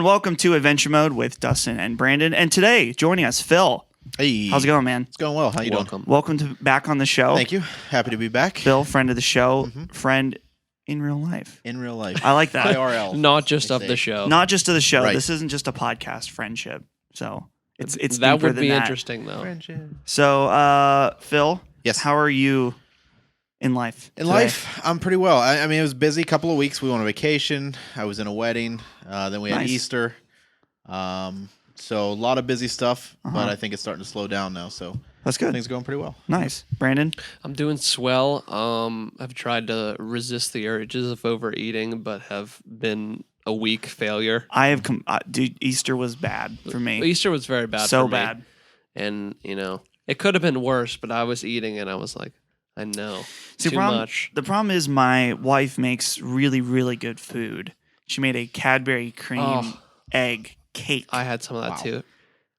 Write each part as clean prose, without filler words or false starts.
everyone. Welcome to Adventure Mode with Dustin and Brandon. And today, joining us, Phil. Hey. How's it going, man? It's going well. How you doing? Welcome to back on the show. Thank you. Happy to be back. Phil, friend of the show, friend in real life. In real life. I like that. IRL. Not just of the show. Not just of the show. Right. This isn't just a podcast friendship. So it's that deeper would than be that. interesting though. Friendship. So, Phil. Yes. How are you in life? In today? life, I'm pretty well. I mean, it was a busy couple of weeks. We went on vacation. I was in a wedding. Then we had Nice. Easter. So a lot of busy stuff, but I think it's starting to slow down now. So That's good. things are going pretty well. Nice, Brandon. I'm doing swell. I've tried to resist the urges of overeating, but have been a weak failure. I have dude. Easter was bad for me. Easter was very bad. So for me. bad. And it could have been worse, but I was eating and I was like, I know too much. The problem is my wife makes really, really good food. She made a Cadbury cream egg cake. I had some of that too.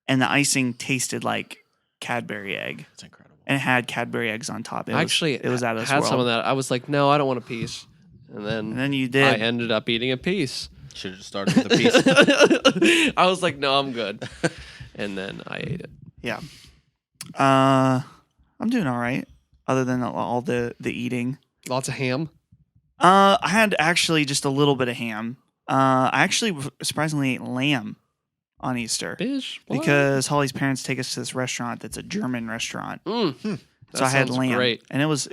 And the icing tasted like Cadbury egg. That's incredible. And it had Cadbury eggs on top. It was out of this had world. some of that. I was like, no, I don't want a piece. And then you did. I ended up eating a piece. Should have just started with a piece. I was like, no, I'm good. And then I ate it. Yeah. I'm doing all right, other than all the eating. Lots of ham. I had actually just a little bit of ham. I actually surprisingly ate lamb on Easter. Bitch, what? Because Holly's parents take us to this restaurant that's a German restaurant. So So I had lamb, great. and it was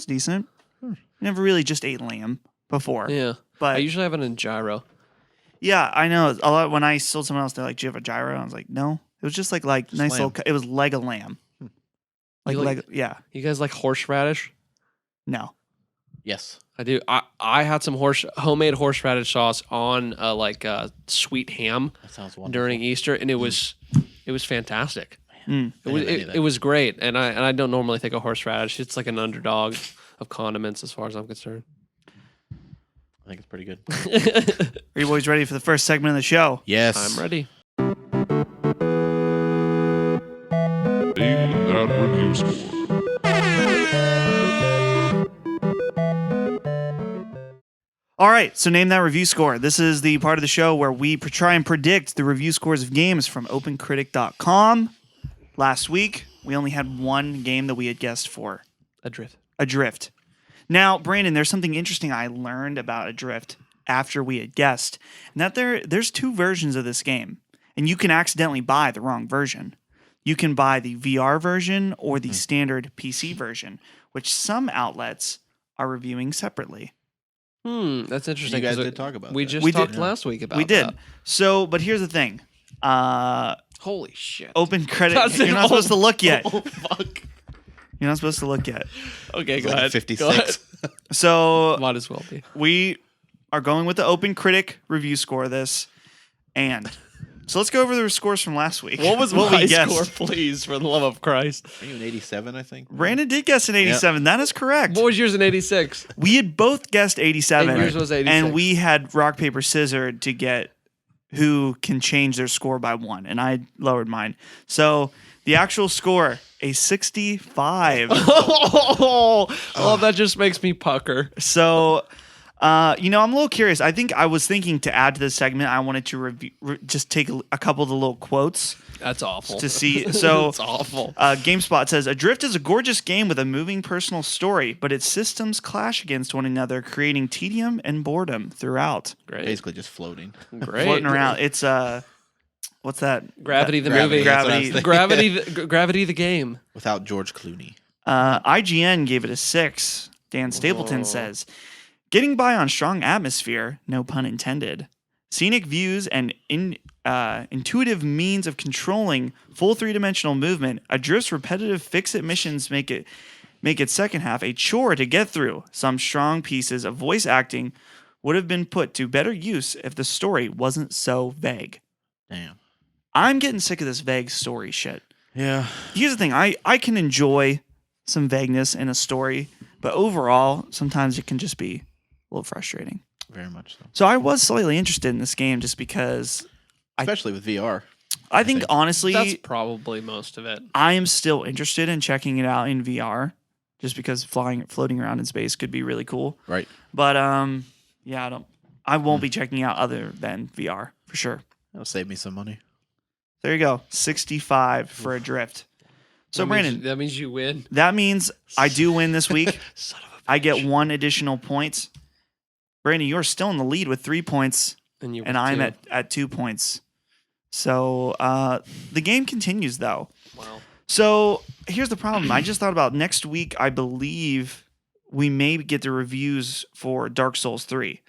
decent. Never really just ate lamb before. Yeah, but I usually have it in gyro. yeah, I know. A lot when I told someone else, they're like, "Do you have a gyro?" I was like, "No." It was just like nice lamb. little. It was leg of lamb. Yeah. You guys like horseradish? No. Yes. I do. I had some homemade horseradish sauce on sweet ham That sounds wonderful. during Easter, and it was fantastic. Mm. It was great, and I don't normally think of horseradish. It's like an underdog of condiments as far as I'm concerned. I think it's pretty good. Are you boys ready for the first segment of the show? Yes. I'm ready. Name that review score. All right, so name that review score. This is the part of the show where we try and predict the review scores of games from OpenCritic.com. Last week, we only had one game that we had guessed for. Adrift. Now, Brandon, there's something interesting I learned about Adrift after we had guessed, and that there's two versions of this game, and you can accidentally buy the wrong version. You can buy the VR version or the standard PC version, which some outlets are reviewing separately. That's interesting. You guys 'cause did talk about We that. just We talked did. last week about We did. that. So, but here's the thing. Holy shit. Open credit. That's You're an not supposed to look yet. Oh, fuck. You're not supposed to look yet. Okay, It's go like ahead. 56. Go ahead. So Might as well be. we are going with the Open Critic review score of this. And so let's go over the scores from last week. What was what my we guessed. score, please, for the love of Christ? Are you an 87, I think? Brandon did guess an 87. That is correct. What was yours in 86? We had both guessed 87. And yours was 86. And we had rock, paper, scissors to get who can change their score by one. And I lowered mine. So the actual score, a 65. Oh, that just makes me pucker. So, I'm a little curious. I think I was thinking to add to this segment, I wanted to just take a couple of the little quotes That's awful. to see. So, It's awful. GameSpot says, Adrift is a gorgeous game with a moving personal story, but its systems clash against one another, creating tedium and boredom throughout. Great. Basically just floating. Great. Floating around. It's, what's that? Gravity the Gravity, movie. that's what I was Gravity. thinking. Gravity the game. Without George Clooney. IGN gave it a 6. Dan Stapleton says, getting by on strong atmosphere, no pun intended, scenic views, and intuitive means of controlling full three-dimensional movement, Adrift's repetitive fix-it missions make its second half a chore to get through. Some strong pieces of voice acting would have been put to better use if the story wasn't so vague. Damn. I'm getting sick of this vague story shit. Yeah. Here's the thing. I can enjoy some vagueness in a story, but overall, sometimes it can just be a little frustrating. Very much so. So I was slightly interested in this game just because Especially with VR. I think think. honestly, That's probably most of it. I am still interested in checking it out in VR just because floating around in space could be really cool. Right. But yeah, I won't be checking out other than VR for sure. That'll save me some money. There you go. 65 for Adrift. So, Brandon, that means you win. that means I do win this week. Son of a bitch. I get 1 additional point. Brandon, you're still in the lead with 3 points, and you and I'm at 2 points. So the game continues, though. Wow. So here's the problem. I just thought about next week, I believe we may get the reviews for Dark Souls 3.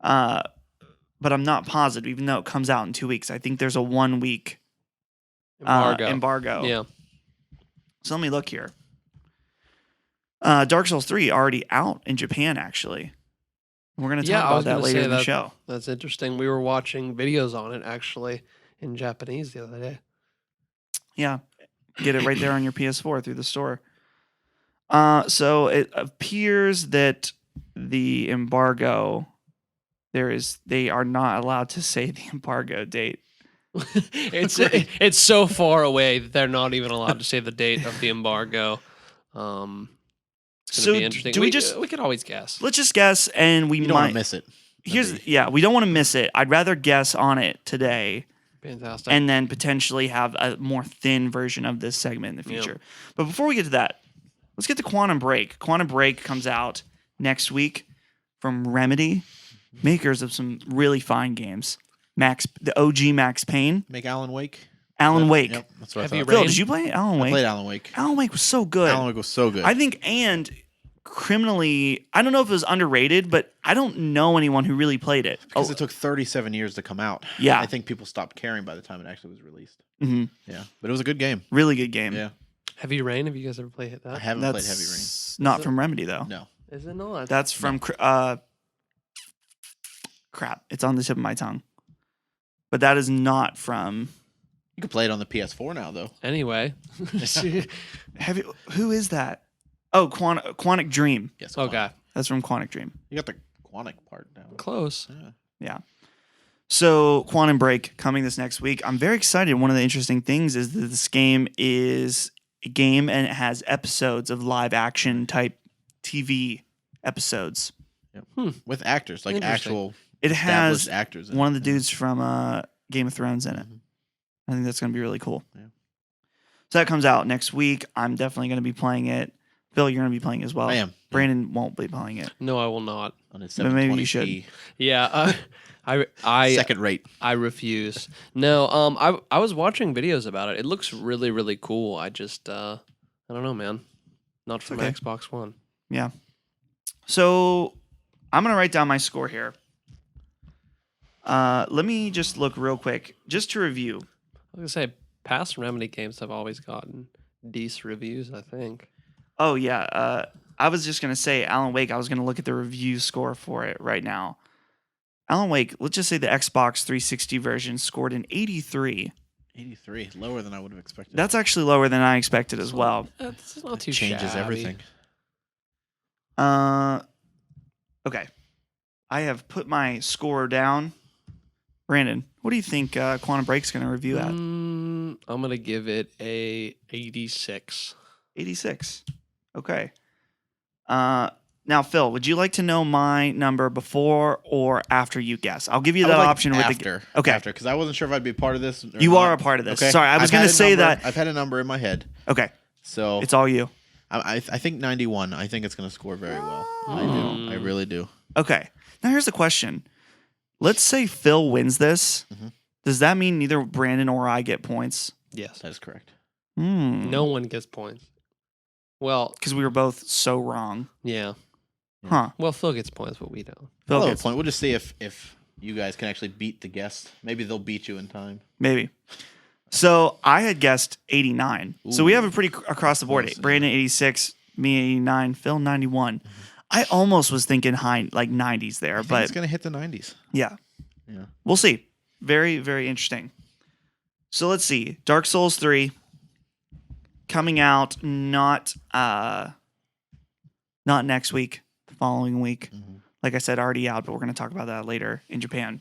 But I'm not positive, even though it comes out in 2 weeks. I think there's a 1 week embargo. Yeah. So let me look here. Dark Souls 3 already out in Japan, actually. We're going to talk about that later in the show. That's interesting. We were watching videos on it, actually, in Japanese the other day. Yeah. Get it right there on your PS4 through the store. So it appears that the embargo, they are not allowed to say the embargo date. It's so far away that they're not even allowed to say the date of the embargo. It's gonna be interesting. We could always guess. Let's just guess, and we You don't want might to miss it. we don't want to miss it. I'd rather guess on it today. Fantastic. And then potentially have a more thin version of this segment in the future. But before we get to that, let's get to Quantum Break. Quantum Break comes out next week from Remedy, makers of some really fine games. The OG Max Payne. Make Alan Wake. Alan Wake. Yep, that's what Heavy I thought. Rain. Phil, did you play Alan Wake? I played Alan Wake. Alan Wake was so good. Alan Wake was so good. I think, and criminally, I don't know if it was underrated, but I don't know anyone who really played it. Because it took 37 years to come out. Yeah. I think people stopped caring by the time it actually was released. Mhm. Yeah. But it was a good game. Really good game. Yeah. Heavy Rain. Have you guys ever played I that? haven't played Heavy Rain. Not from Remedy, though. No. Is it not? That's from crap. It's on the tip of my tongue. But that is not from. You can play it on the PS4 now, though. Anyway. Who is that? Oh, Quantic Dream. Yes. Okay. That's from Quantic Dream. You got the Quantic part down. Close. Yeah. Yeah. So Quantum Break coming this next week. I'm very excited. One of the interesting things is that this game is a game and it has episodes of live action type TV episodes. Yep. With actors, like Interesting. actual It has established actors. in one of it. the dudes from Game of Thrones in it. Mhm. I think that's going to be really cool. Yeah. So that comes out next week. I'm definitely going to be playing it. Phil, you're going to be playing it as well. I am. Brandon won't be playing it. No, I will not. On his But maybe you 720p. Yeah. I Second rate. I refuse. No. I was watching videos about it. It looks really really cool. I just I don't know, man. Not for my Okay. Xbox One. Yeah. So I'm going to write down my score here. Let me just look real quick, just to review. I was gonna say past Remedy games have always gotten decent reviews. I think. Oh, yeah. I was just going to say Alan Wake. I was going to look at the review score for it right now. Alan Wake, let's just say the Xbox 360 version scored an 83. 83. Lower than I would have expected. That's actually lower than I expected as well. That's not too changes shabby. everything. Okay. I have put my score down. Brandon, what do you think Quantum Break's going to review at? I'm gonna give it a 86. 86. Okay. Now, Phil, would you like to know my number before or after you guess? I'll give you I would that like option with after. the. Okay. After, because I wasn't sure if I'd be part of this. Or You not. are a part of this. Okay. Sorry, I was I've going had to a say number- that. I've had a number in my head. Okay. So It's all you. I think 91. I think it's going to score very well. I do. I really do. Okay. Now, here's the question. Let's say Phil wins this. Mhm. Does that mean neither Brandon or I get points? Yes. That is correct. No one gets points. Well, Because we were both so wrong. yeah. Huh. Well, Phil gets points, but we don't. Phil I'll have a gets point. We'll just see if you guys can actually beat the guest. Maybe they'll beat you in time. Maybe. So I had guessed 89. So we Ooh. have a pretty across the board. Close, yeah. Brandon 86, me 89, Phil 91. Mm-hmm. I almost was thinking high, like 90s there, I think but it's going to hit the 90s. yeah, Yeah. we'll see. Very, very interesting. So let's see. Dark Souls 3 coming out not next week, the following week. Mhm. Like I said, already out, but we're going to talk about that later in Japan.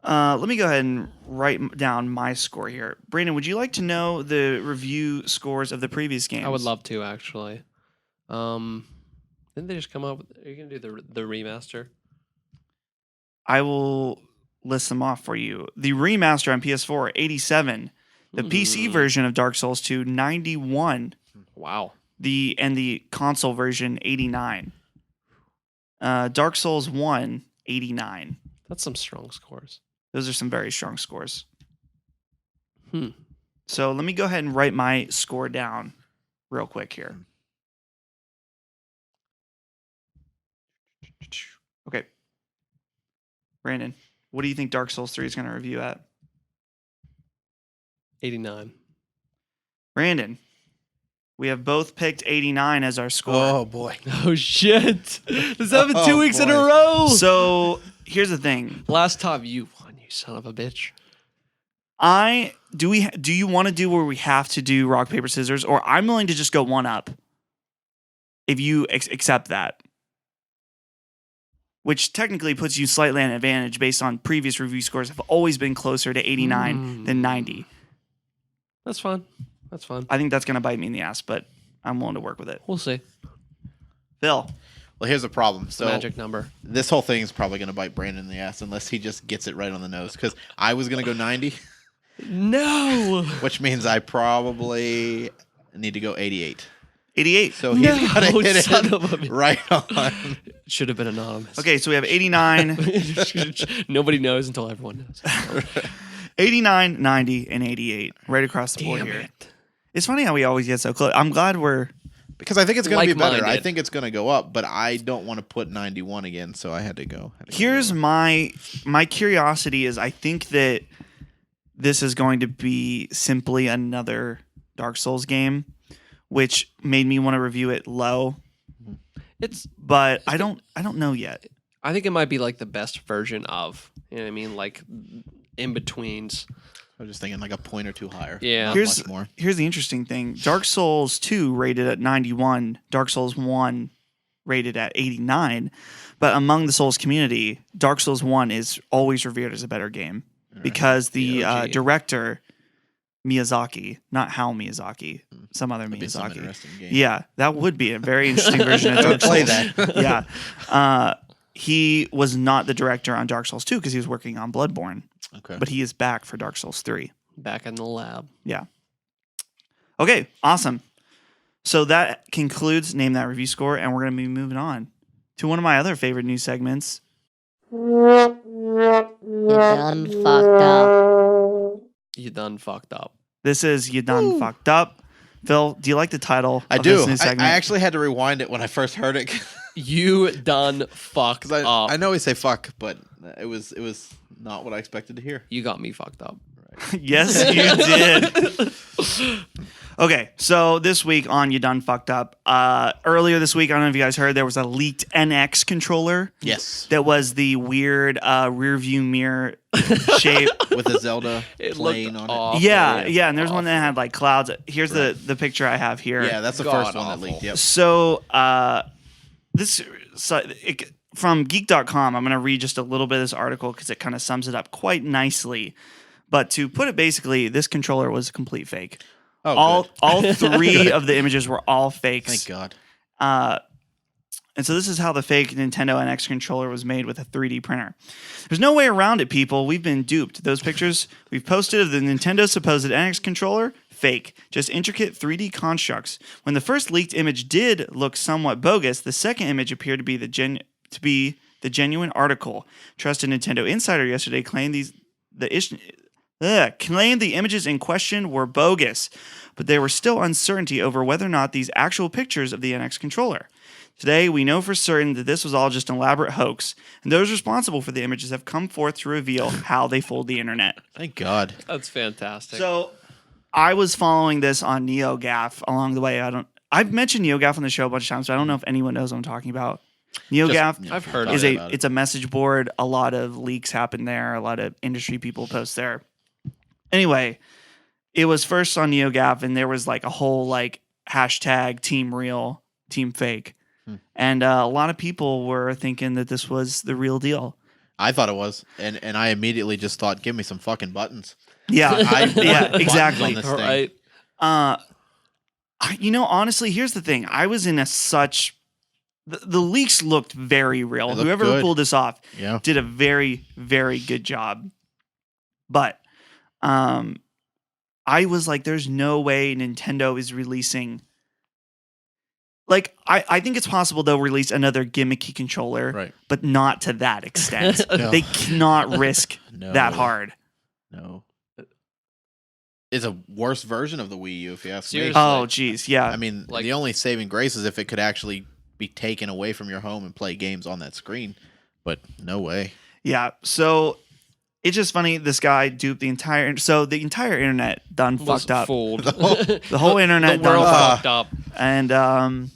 Let me go ahead and write down my score here. Brandon, would you like to know the review scores of the previous games? I would love to actually. Didn't they just come up with? Are you gonna do the remaster? I will list them off for you. The remaster on PS4, 87. The PC version of Dark Souls 2, 91. Wow. The console version, 89. Dark Souls 1, 89. That's some strong scores. Those are some very strong scores. Hmm. So let me go ahead and write my score down real quick here. Okay. Brandon, what do you think Dark Souls 3 is going to review at? 89. Brandon, we have both picked 89 as our score. Oh boy. Oh, shit. This happened 2 weeks in a boy. row. So here's the thing. Last time you won, you son of a bitch. Do you want to do where we have to do rock, paper, scissors, or I'm willing to just go one up if you accept that? Which technically puts you slightly at an advantage based on previous review scores have always been closer to 89 than 90. That's fine. That's fine. I think that's going to bite me in the ass, but I'm willing to work with it. We'll see. Phil. Well, here's the problem. So Magic number. this whole thing is probably going to bite Brandon in the ass unless he just gets it right on the nose. Because I was going to go 90, No. which means I probably need to go 88. 88. So he's got to hit son of a it bitch. right on. Should have been anonymous. Okay, so we have 89, Nobody knows until everyone knows. 89, 90, and 88 right across the board Damn here. it. It's funny how we always get so close. I'm glad we're... Because I think it's going to be better. I Like-minded. think it's going to go up, but I don't want to put 91 again, so I had to go. Here's my curiosity is I think that this is going to be simply another Dark Souls game, which made me want to review it low, but I don't know yet. I think it might be like the best version of. You know what I mean? Like in betweens. I was just thinking like a point or two higher. Yeah. Not Here's much more. here's the interesting thing. Dark Souls 2 rated at 91, Dark Souls 1 rated at 89, but among the Souls community, Dark Souls 1 is always revered as a better game because the OG. director Miyazaki, not Hao Miyazaki, some other That'd be some Miyazaki. interesting game. Yeah, that would be a very interesting version of Dark Play Souls. that. Yeah. He was not the director on Dark Souls 2 because he was working on Bloodborne, Okay. but he is back for Dark Souls 3. Back in the lab. Yeah. Okay, awesome. So that concludes Name That Review Score, and we're going to be moving on to one of my other favorite news segments. You done fucked up. You done fucked up. This is You Done Fucked Up. Phil, do you like the title I of do. this new I segment? actually had to rewind it when I first heard it You done fucked because up. I know we say fuck, but it was not what I expected to hear. You got me fucked up. Yes, you did. Okay, so this week on You Done Fucked Up, earlier this week, I don't know if you guys heard, there was a leaked NX controller Yes. that was the weird rear view mirror shape. With a Zelda It plane looked on awful. Yeah, and there's one that Awful. had like clouds. Here's the picture I have here. it. Yeah, that's the God first one that awful. leaked. Yep. So from geek.com, I'm going to read just a little bit of this article because it kind of sums it up quite nicely. But to put it basically, this controller was a complete fake. Oh, good. All three of the images were all fakes. Thank God. And so this is how the fake Nintendo NX controller was made with a 3D printer. There's no way around it, people. We've been duped. Those pictures we've posted of the Nintendo supposed NX controller, fake. Just intricate 3D constructs. When the first leaked image did look somewhat bogus, the second image appeared to be the genuine article. Trusted Nintendo Insider yesterday claimed claimed the images in question were bogus, but there was still uncertainty over whether or not these actual pictures of the NX controller. Today, we know for certain that this was all just an elaborate hoax, and those responsible for the images have come forth to reveal how they fooled the internet. Thank God. That's fantastic. So, I was following this on NeoGAF along the way. I've mentioned NeoGAF on the show a bunch of times, but I don't know if anyone knows what I'm talking about. NeoGAF I've heard is about it's a message board. A lot of leaks happen there. A lot of industry people post there. Anyway, it was first on NeoGAF, and there was like a whole like hashtag Team Real, Team Fake, and a lot of people were thinking that this was the real deal. I thought it was, and I immediately just thought, give me some fucking buttons. Yeah, I yeah, want buttons exactly. on this All thing. right. Honestly, here's the thing. I was in such the leaks looked very real. They looked Whoever good. pulled this off Yeah. did a very, very good job. But I was like, there's no way Nintendo is releasing. Like, I think it's possible they'll release another gimmicky controller, Right. but not to that extent. No. They cannot risk No. that hard. No. It's a worse version of the Wii U, if you ask me. Seriously. Oh, geez, yeah. I mean, Like- the only saving grace is if it could actually be taken away from your home and play games on that screen. But no way. Yeah, so it's just funny. This guy duped the entire. So the entire internet done Was fucked up. fooled. The whole internet the done world fucked. fucked up. And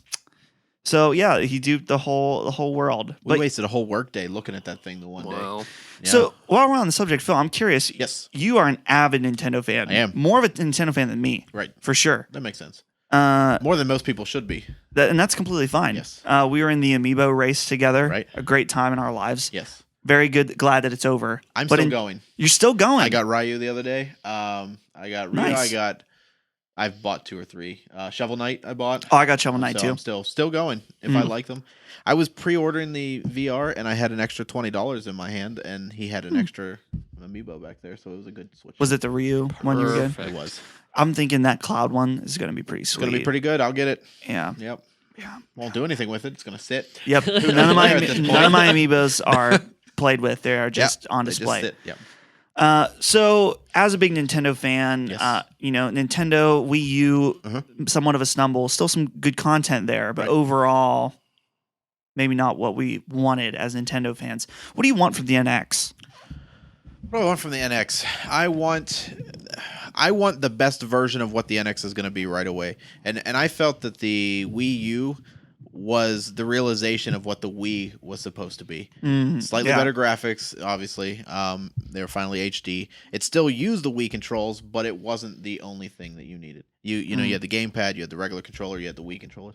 so yeah, he duped the whole world. We But wasted a whole workday looking at that thing the one day. Wow. Yeah. so while we're on the subject, Phil, I'm curious. Yes. You are an avid Nintendo fan. I am. More of a Nintendo fan than me, Right. for sure. That makes sense. Uh, More than most people should be. and that's completely fine. Yes. We were in the Amiibo race together. Right. A great time in our lives. Yes. Very good. Glad that it's over. I'm But still in- going. You're still going. I got Ryu the other day. I got Ryu. Nice. I've bought 2 or 3. Shovel Knight I bought. Oh, I got Shovel Knight So too. I'm still going if I Mhm. like them. I was pre-ordering the VR and I had an extra $20 in my hand, and he had an extra amiibo back there, so it was a good switch. Was it the Ryu one you were getting? Perfect. It was. I'm thinking that Cloud one is going to be pretty It's sweet. gonna be pretty good. I'll get it. Yeah. Yep. Yeah. Won't do anything with it. It's gonna sit. Yep. knows none of my where at this none of point? my amiibos are played with. They are just on They just display. sit. Yep. So as a big Nintendo fan, Yes. Nintendo Wii U, Mhm. somewhat of a stumble. Still some good content there, but Right. overall, maybe not what we wanted as Nintendo fans. What do you want from the NX? What do I want from the NX? I want the best version of what the NX is going to be right away. And I felt that the Wii U was the realization of what the Wii was supposed to be. Slightly yeah. better graphics, obviously. They were finally HD. It still used the Wii controls, but it wasn't the only thing that you needed. You had the gamepad, you had the regular controller, you had the Wii controller.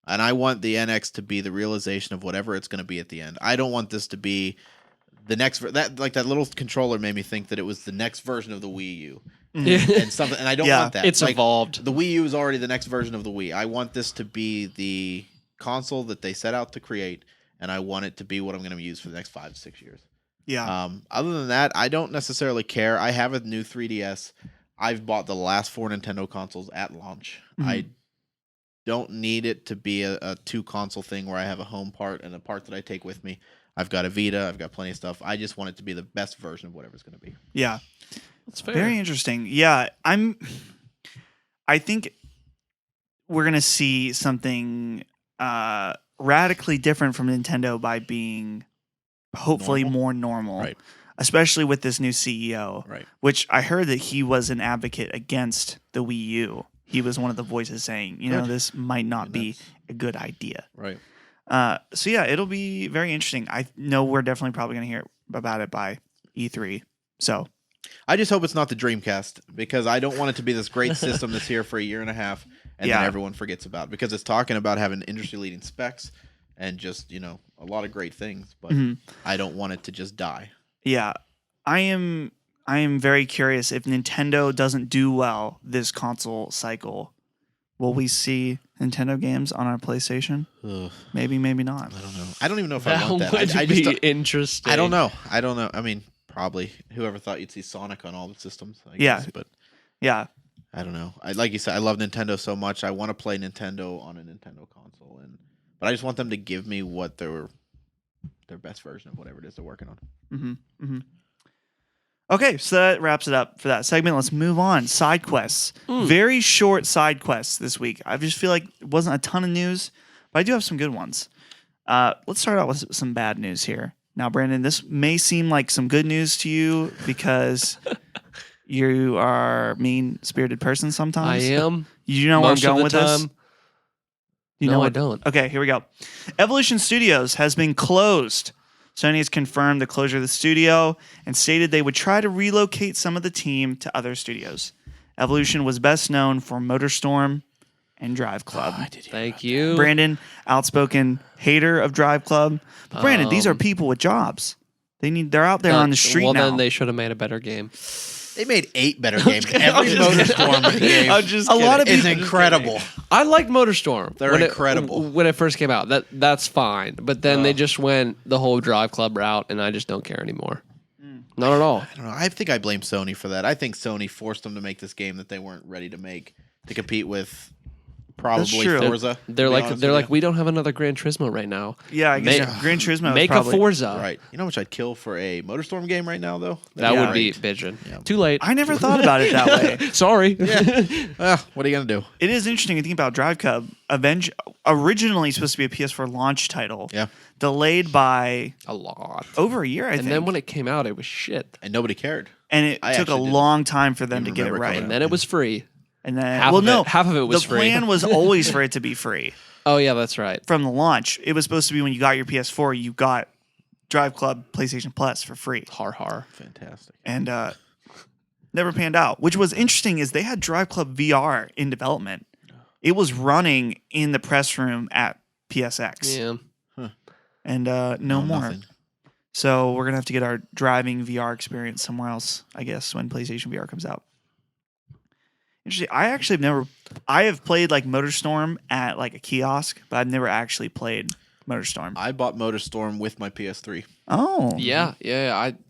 And I want the NX to be the realization of whatever it's going to be at the end. I don't want this to be the next that little controller made me think that it was the next version of the Wii U. And something, and I don't Yeah, want that. It's Like, evolved. the Wii U is already the next version of the Wii. I want this to be the console that they set out to create, and I want it to be what I'm going to use for the next 5 to 6 years. Yeah. Other than that, I don't necessarily care. I have a new 3DS. I've bought the last 4 Nintendo consoles at launch. I don't need it to be a 2-console thing where I have a home part and a part that I take with me. I've got a Vita. I've got plenty of stuff. I just want it to be the best version of whatever it's going to be. Yeah. That's fair. Very interesting. Yeah, I think we're gonna see something radically different from Nintendo by being hopefully Normal? more normal, Right. especially with this new CEO. Right. Which I heard that he was an advocate against the Wii U. He was one of the voices saying, Good. this might not And be that's- a good idea. Right. So yeah, it'll be very interesting. I know we're definitely probably gonna hear about it by E3. So I just hope it's not the Dreamcast, because I don't want it to be this great system that's here for a year and a half and Yeah. then everyone forgets about it, because it's talking about having industry-leading specs and just, a lot of great things, but I don't want it to just die. yeah, I am very curious if Nintendo doesn't do well this console cycle. Will we see Nintendo games on our PlayStation? Ugh, Maybe, maybe not. I don't know. I don't even know if I That want that. would I be just don't, interesting. I don't know. I mean, probably. Whoever thought you'd see Sonic on all the systems? I Yeah. guess, but Yeah, I don't know. Like you said, I love Nintendo so much. I want to play Nintendo on a Nintendo console, but I just want them to give me what their best version of whatever it is they're working on. Okay, so that wraps it up for that segment. Let's move on. Side quests. Very short side quests this week. I just feel like it wasn't a ton of news, but I do have some good ones. Let's start out with some bad news here. Now, Brandon, this may seem like some good news to you because you are a mean-spirited person I sometimes. am. You know where I'm Most of going the with this? time. You No, know I what- don't. Okay, here we go. Evolution Studios has been closed. Sony has confirmed the closure of the studio and stated they would try to relocate some of the team to other studios. Evolution was best known for MotorStorm and Drive Club. Thank you. Brandon, outspoken hater of Drive Club. But Brandon, these are people with jobs. They're out there on the street well, now. then they should have made a better game. They made 8 better games. Every MotorStorm game I'm just A lot kidding. of is people- incredible. I like MotorStorm. They're when incredible. when it first came out. That's fine. But then they just went the whole Drive Club route, and I just don't care anymore. Not at all. I don't know. I think I blame Sony for that. I think Sony forced them to make this game that they weren't ready to make to compete with probably true. Forza. They're to be like honest they're with like we don't have another Gran Turismo right now. Yeah, I guess Make- Gran Turismo is Make probably, a Forza. you. Right. You know how much I'd kill for a MotorStorm game right now, though? That Yeah. would be great. bitchin'. Yeah. Too late. I never thought about it that way. Sorry. What are you going to do? It is interesting to think about Drive Club. Originally supposed to be a PS4 launch title. Yeah. Delayed by A lot. over a year, I And think. then when it came out, it was shit. And nobody cared. and it I took a actually didn't long time for them to even get it remember right. coming And then it was free. And then, Half well, of no, it- half of it was the free. plan was always for it to be free Oh yeah, that's right. from the launch. It was supposed to be when you got your PS4, you got Drive Club PlayStation Plus for free, Har. Fantastic. and never panned out. Which was interesting is they had Drive Club VR in development. It was running in the press room at PSX, Yeah. and no more. Nothing. So we're gonna have to get our driving VR experience somewhere else, I guess, when PlayStation VR comes out. Interesting. I actually have never. I have played like MotorStorm at like a kiosk, but I've never actually played MotorStorm. I bought MotorStorm with my PS3. Oh, Yeah.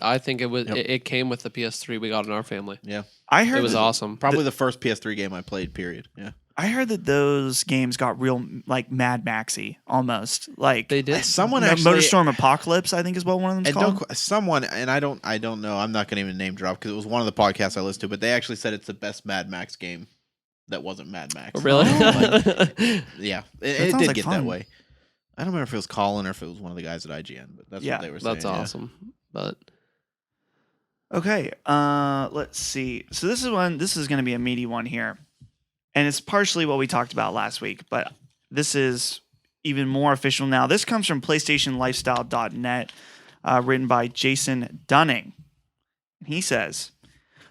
I think it was. Yep. It came with the PS3 we got in our family. Yeah. I heard It was that, awesome. Probably the first PS3 game I played, period. Yeah. I heard that those games got real like Mad Maxy almost. Like They did. Someone actually. MotorStorm Apocalypse, I think is what one of them's And called. someone, and I don't know. I'm not going to even name drop because it was one of the podcasts I listened to, but they actually said it's the best Mad Max game that wasn't Mad Max. Really? Yeah, That it sounds did like get fun. that way. I don't remember if it was Colin or if it was one of the guys at IGN, but that's Yeah, what they were saying. That's yeah. awesome. But Okay, let's see. So this is going to be a meaty one here, and it's partially what we talked about last week, but this is even more official now. This comes from PlayStationLifestyle.net, written by Jason Dunning. He says,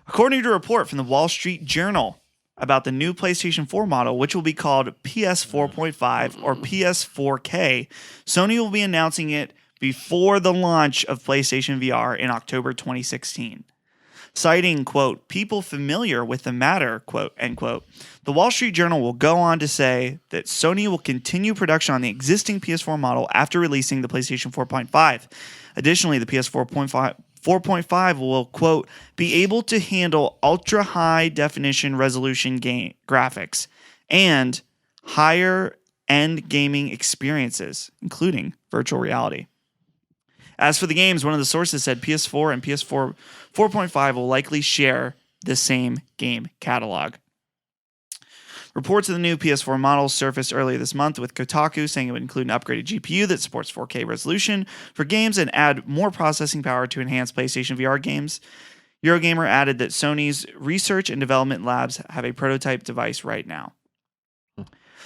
according to a report from the Wall Street Journal about the new PlayStation 4 model, which will be called PS4.5 or PS4K, Sony will be announcing it before the launch of PlayStation VR in October 2016. Citing, quote, people familiar with the matter, quote, end quote, the Wall Street Journal will go on to say that Sony will continue production on the existing PS4 model after releasing the PlayStation 4.5. Additionally, the PS4 4.5 will, quote, be able to handle ultra high definition resolution game graphics and higher end gaming experiences, including virtual reality. As for the games, one of the sources said PS4 and PS4 4.5 will likely share the same game catalog. Reports of the new PS4 models surfaced earlier this month, with Kotaku saying it would include an upgraded GPU that supports 4K resolution for games and add more processing power to enhance PlayStation VR games. Eurogamer added that Sony's research and development labs have a prototype device right now.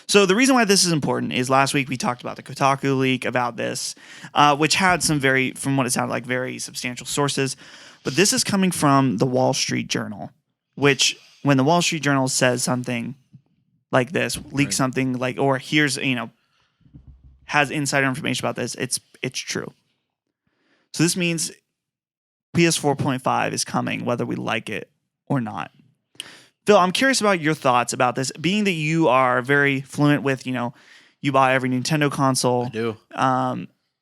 So the reason why this is important is last week we talked about the Kotaku leak about this, which had some from what it sounded like, very substantial sources. But this is coming from the Wall Street Journal, which when the Wall Street Journal says something like this, leaks something like, or here's, has insider information about this, it's true. So this means PS4.5 is coming, whether we like it or not. Phil, I'm curious about your thoughts about this, being that you are very fluent with, you buy every Nintendo console. I do.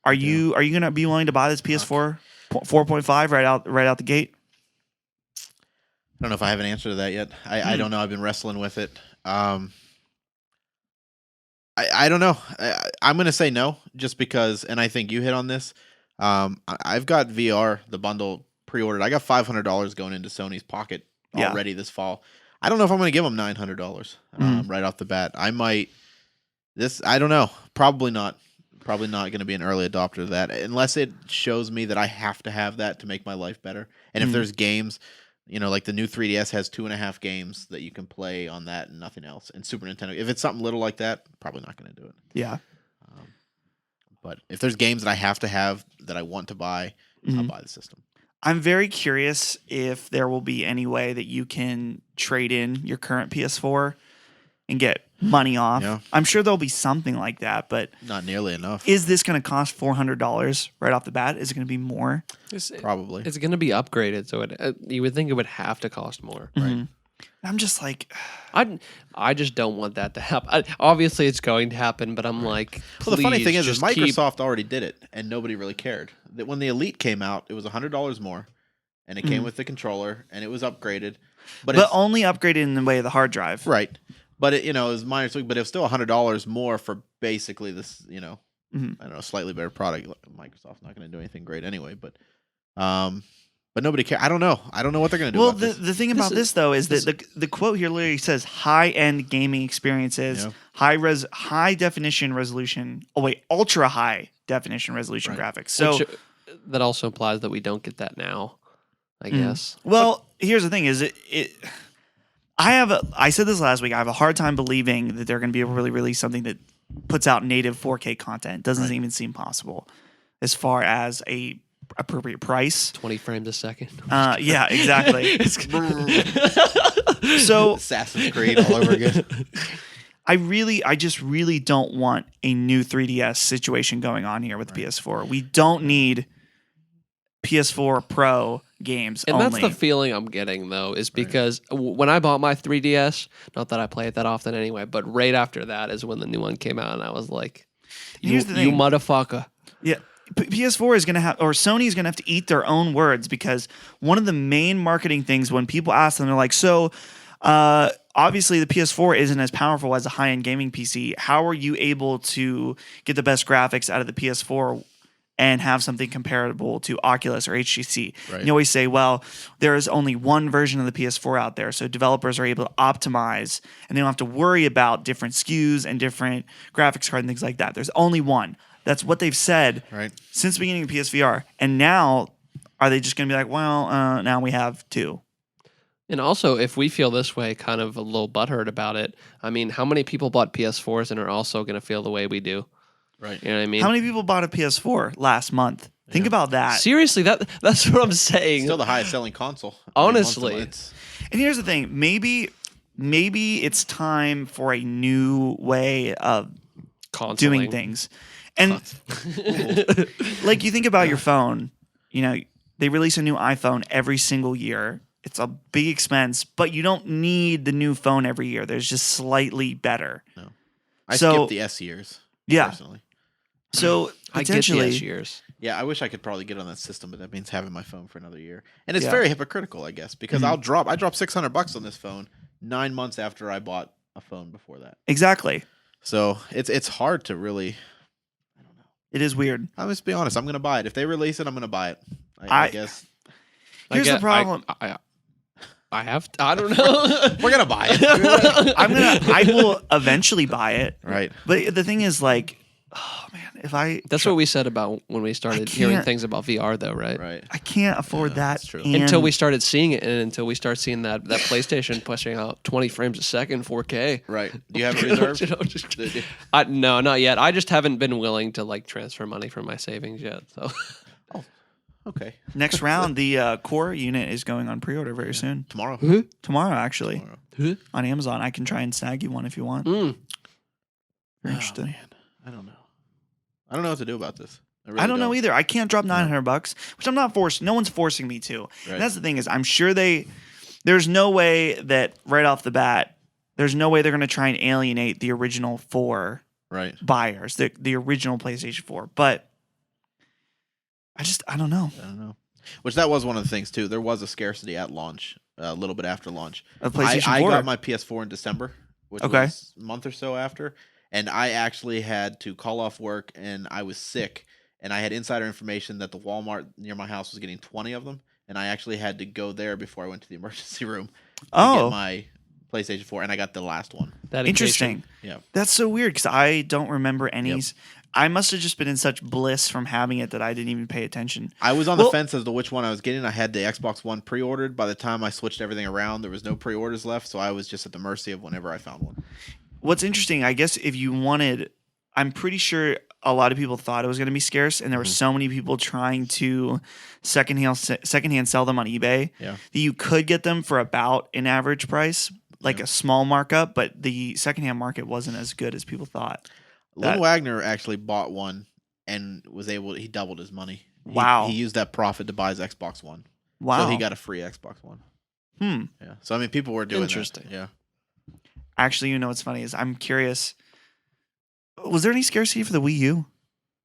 Are you going to be willing to buy this PS4 4.5 right out the gate? I don't know if I have an answer to that yet. I don't know. I've been wrestling with it. I don't know. I'm going to say no, just because, and I think you hit on this. I've got VR, the bundle pre-ordered. I got $500 going into Sony's pocket already this fall. I don't know if I'm going to give them $900 right off the bat. I might. I don't know. Probably not. Probably not going to be an early adopter of that, unless it shows me that I have to have that to make my life better. And if there's games, like the new 3DS has 2.5 games that you can play on that and nothing else. And Super Nintendo, if it's something little like that, probably not going to do it. Yeah. But if there's games that I have to have that I want to buy, I'll buy the system. I'm very curious if there will be any way that you can trade in your current PS4 and get money off. Yeah. I'm sure there'll be something like that, but Not nearly enough. is this going to cost $400 right off the bat? Is it going to be more? Probably. It's going to be upgraded, so you would think it would have to cost more. Right. I'm just like, I just don't want that to happen. Obviously, it's going to happen, but I'm like, Well, the funny please thing is just keep- Microsoft already did it, and nobody really cared. That when the Elite came out, it was $100 more, and it came with the controller, and it was upgraded. But it's, only upgraded in the way of the hard drive. right, but it was minor tweak, but it was still $100 more for basically this, I don't know, slightly better product. Microsoft's not going to do anything great anyway, but nobody cares. I don't know what they're going to do. Well, about this. the thing about this though is that the quote here literally says high-end gaming experiences, high definition resolution. Oh wait, ultra high definition resolution graphics. So Which, that also implies that we don't get that now, I guess. well, here's the thing: is I said this last week. I have a hard time believing that they're going to be able to really release something that puts out native 4K content. Doesn't even seem possible as far as a appropriate price. 20 frames a second. Yeah, exactly. So Assassin's Creed all over again. I just really don't want a new 3DS situation going on here with PS4. We don't need PS4 Pro games And only. that's the feeling I'm getting, though, is because when I bought my 3DS, not that I play it that often anyway, but right after that is when the new one came out, and I was like, Here's the you thing. motherfucker. Yeah. PS4 is going to have, or Sony's going to have to eat their own words, because one of the main marketing things when people ask them, they're like, so obviously the PS4 isn't as powerful as a high-end gaming PC. How are you able to get the best graphics out of the PS4 and have something comparable to Oculus or HTC? Right. And you always say, well, there is only one version of the PS4 out there, so developers are able to optimize and they don't have to worry about different SKUs and different graphics cards and things like that. There's only one. That's what they've said since the beginning of PSVR. And now, are they just going to be like, well, now we have two? And also, if we feel this way, kind of a little butthurt about it, I mean, how many people bought PS4s and are also going to feel the way we do? Right. You know what I mean? How many people bought a PS4 last month? Think about that. Seriously, that's what I'm saying. Still the highest selling console. Honestly. And here's the thing. Maybe it's time for a new way of doing Consoling. things. And like, you think about your phone, they release a new iPhone every single year. It's a big expense, but you don't need the new phone every year. There's just slightly better. No. I So- skipped the S years. Yeah. Personally. So I get potentially, the S years. Yeah, I wish I could probably get on that system, but that means having my phone for another year. And it's Yeah. very hypocritical, I guess, because I dropped $600 on this phone 9 months after I bought a phone before that. exactly. So it's hard to really. It is weird. I'll just be honest. I'm going to buy it. If they release it, I'm going to buy it. I guess Here's the problem. I have. I don't know. we're going to buy it. I will eventually buy it. Right. But the thing is, like, oh man, if That's what we said about when we started hearing can't- things about VR, though, right? Right. I can't afford that. that's true. and- Until we started seeing it, and until we start seeing that PlayStation pushing out 20 frames a second, 4K. Right. Do you have it reserved? No, not yet. I just haven't been willing to like transfer money from my savings yet. So Okay. Next round, the core unit is going on pre-order very soon. Tomorrow. Tomorrow, actually, Tomorrow. on Amazon. I can try and snag you one if you want. Mm. You're interested. Man. I don't know. I don't know what to do about this. I don't know either. I can't drop $900, which I'm not forced. No one's forcing me to. Right. And that's the thing is, I'm sure there's no way that right off the bat, there's no way they're going to try and alienate the original 4 Right. buyers, the original PlayStation 4. But I don't know. I don't know. Which that was one of the things too. There was a scarcity at launch, a little bit after launch. Of PlayStation I 4. got my PS4 in December, which was a month or so after, and I actually had to call off work, and I was sick, and I had insider information that the Walmart near my house was getting 20 of them, and I actually had to go there before I went to the emergency room to get my PlayStation 4, and I got the last one. that Interesting. Yeah. That's so weird because I don't remember any. Yep. I must have just been in such bliss from having it that I didn't even pay attention. I was on the fence as to which one I was getting. I had the Xbox One pre-ordered. By the time I switched everything around, there was no pre-orders left, so I was just at the mercy of whenever I found one. What's interesting, I guess, if you wanted, I'm pretty sure a lot of people thought it was going to be scarce, and there were so many people trying to secondhand sell them on eBay Yeah. that you could get them for about an average price. like a small markup, but the secondhand market wasn't as good as people thought. Lynn That- Wagner actually bought one and he doubled his money. Wow. He used that profit to buy his Xbox One. Wow. So he got a free Xbox One. Hmm. Yeah. So I mean, people were doing Interesting. That. Yeah. Actually, you know what's funny is I'm curious. Was there any scarcity for the Wii U?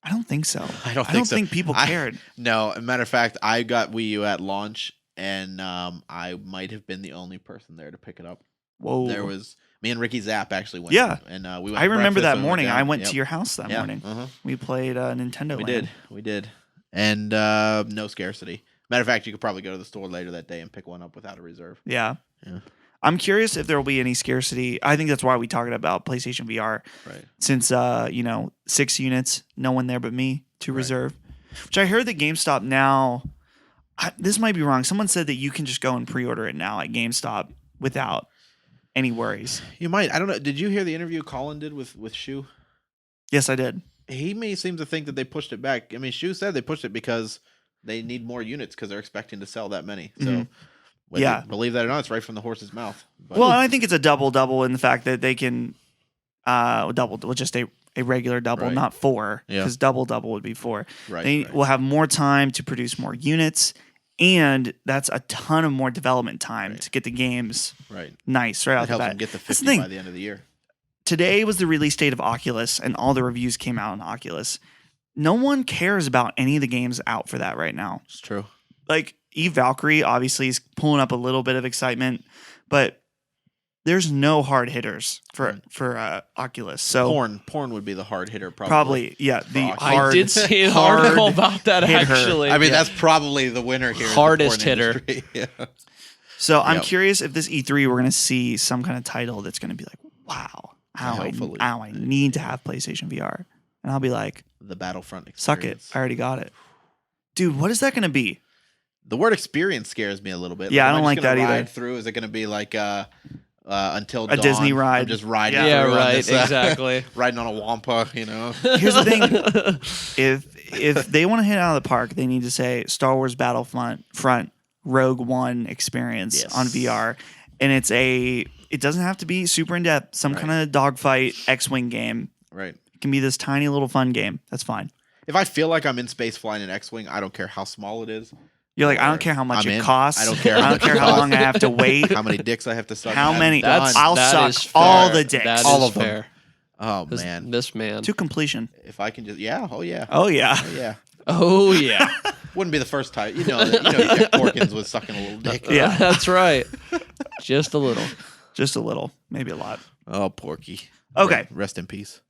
I don't think so. I don't think so. people I- cared. No, as a matter of fact, I got Wii U at launch, and I might have been the only person there to pick it up. Whoa. There was me and Ricky Zapp actually went. Yeah. and we went. I to remember breakfast that and we morning. down. I went Yep. to your house that morning. Uh-huh. We played Nintendo Land. We did, and no scarcity. Matter of fact, you could probably go to the store later that day and pick one up without a reserve. Yeah. Yeah. I'm curious if there will be any scarcity. I think that's why we talked about PlayStation VR. Right. Since 6 units, no one there but me to Right. reserve. Which I heard that GameStop now. This might be wrong. Someone said that you can just go and pre-order it now at GameStop without any worries. You might. I don't know. Did you hear the interview Colin did with Shu? Yes, I did. He may seem to think that they pushed it back. I mean, Shu said they pushed it because they need more units because they're expecting to sell that many. So, Mhm. whether Yeah. you believe that or not, it's right from the horse's mouth. But, Well, I think it's a double in the fact that they can double with just a regular double, Right. not 4, Yeah. because double would be 4. right, They right. will have more time to produce more units, and that's a ton of more development time Right. to get the games right. nice right It out the helps bat. them get the That's the 50 thing. by the end of the year. Today was the release date of Oculus, and all the reviews came out on Oculus. No one cares about any of the games out for that right now. It's true. Like Eve Valkyrie obviously is pulling up a little bit of excitement, but there's no hard hitters for Oculus. So Porn would be the hard hitter, probably yeah, the Oculus. hard. I did see an hard article about that hitter. actually. I mean, Yeah. that's probably the winner here. in the Hardest porn hitter. industry. Yeah. So I'm Yep. curious if this E3 we're going to see some kind of title that's going to be like, wow, Hopefully. I need to have PlayStation VR, and I'll be like, The Battlefront suck it, experience. I already got it, dude. What is that going to be? The word experience scares me a little bit. Yeah, I am don't just like gonna that either. ride Through? Is it going to be like Until A Dawn? Disney ride. I'm just riding Yeah. Yeah, through on right. this, Exactly. riding on a Wampa, you know? Here's the thing: if they want to hit out of the park, they need to say Star Wars Battlefront Rogue One experience Yes. on VR, and it doesn't have to be super in depth. Some Right. kind of dogfight X-wing game. Right. It can be this tiny little fun game. That's fine. If I feel like I'm in space flying an X-Wing, I don't care how small it is, You're like, I don't care how much I'm it in. costs. I don't care how I don't much care it how costs. long I have to wait. how many dicks I have to suck. How I'm many- done. I'll that suck is fair. all the dicks. That All is of them. fair. Oh This, man. this man. To completion. If I can just, yeah, oh yeah, Oh yeah. oh yeah. Oh yeah. Wouldn't be the first time. You know, Jack Porkins was sucking a little dick. Yeah. That's right. Just a little. Just a little, maybe a lot. Oh, Porky. Okay. Rest in peace.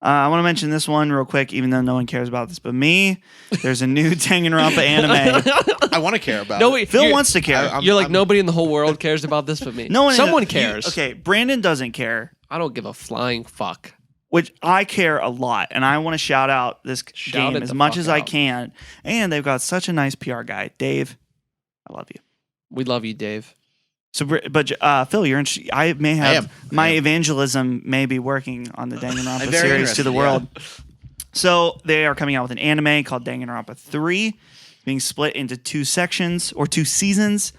I want to mention this one real quick, even though no one cares about this but me. There's a new Danganronpa anime. I want to care about. No, it. wait. Phil you're- wants to care. You're like, nobody in the whole world cares about this but me. No one. Someone you- cares. Okay, Brandon doesn't care, I don't give a flying fuck. which I care a lot, and I want to shout out this Shout game it as the much fuck as I out. can. And they've got such a nice PR guy, Dave. I love you. We love you, Dave. So, but Phil, you're interested. I may have am. my I am. evangelism may be working on the Danganronpa I'm very series to the interested, world. So they are coming out with an anime called Danganronpa 3, being split into 2 sections or 2 seasons.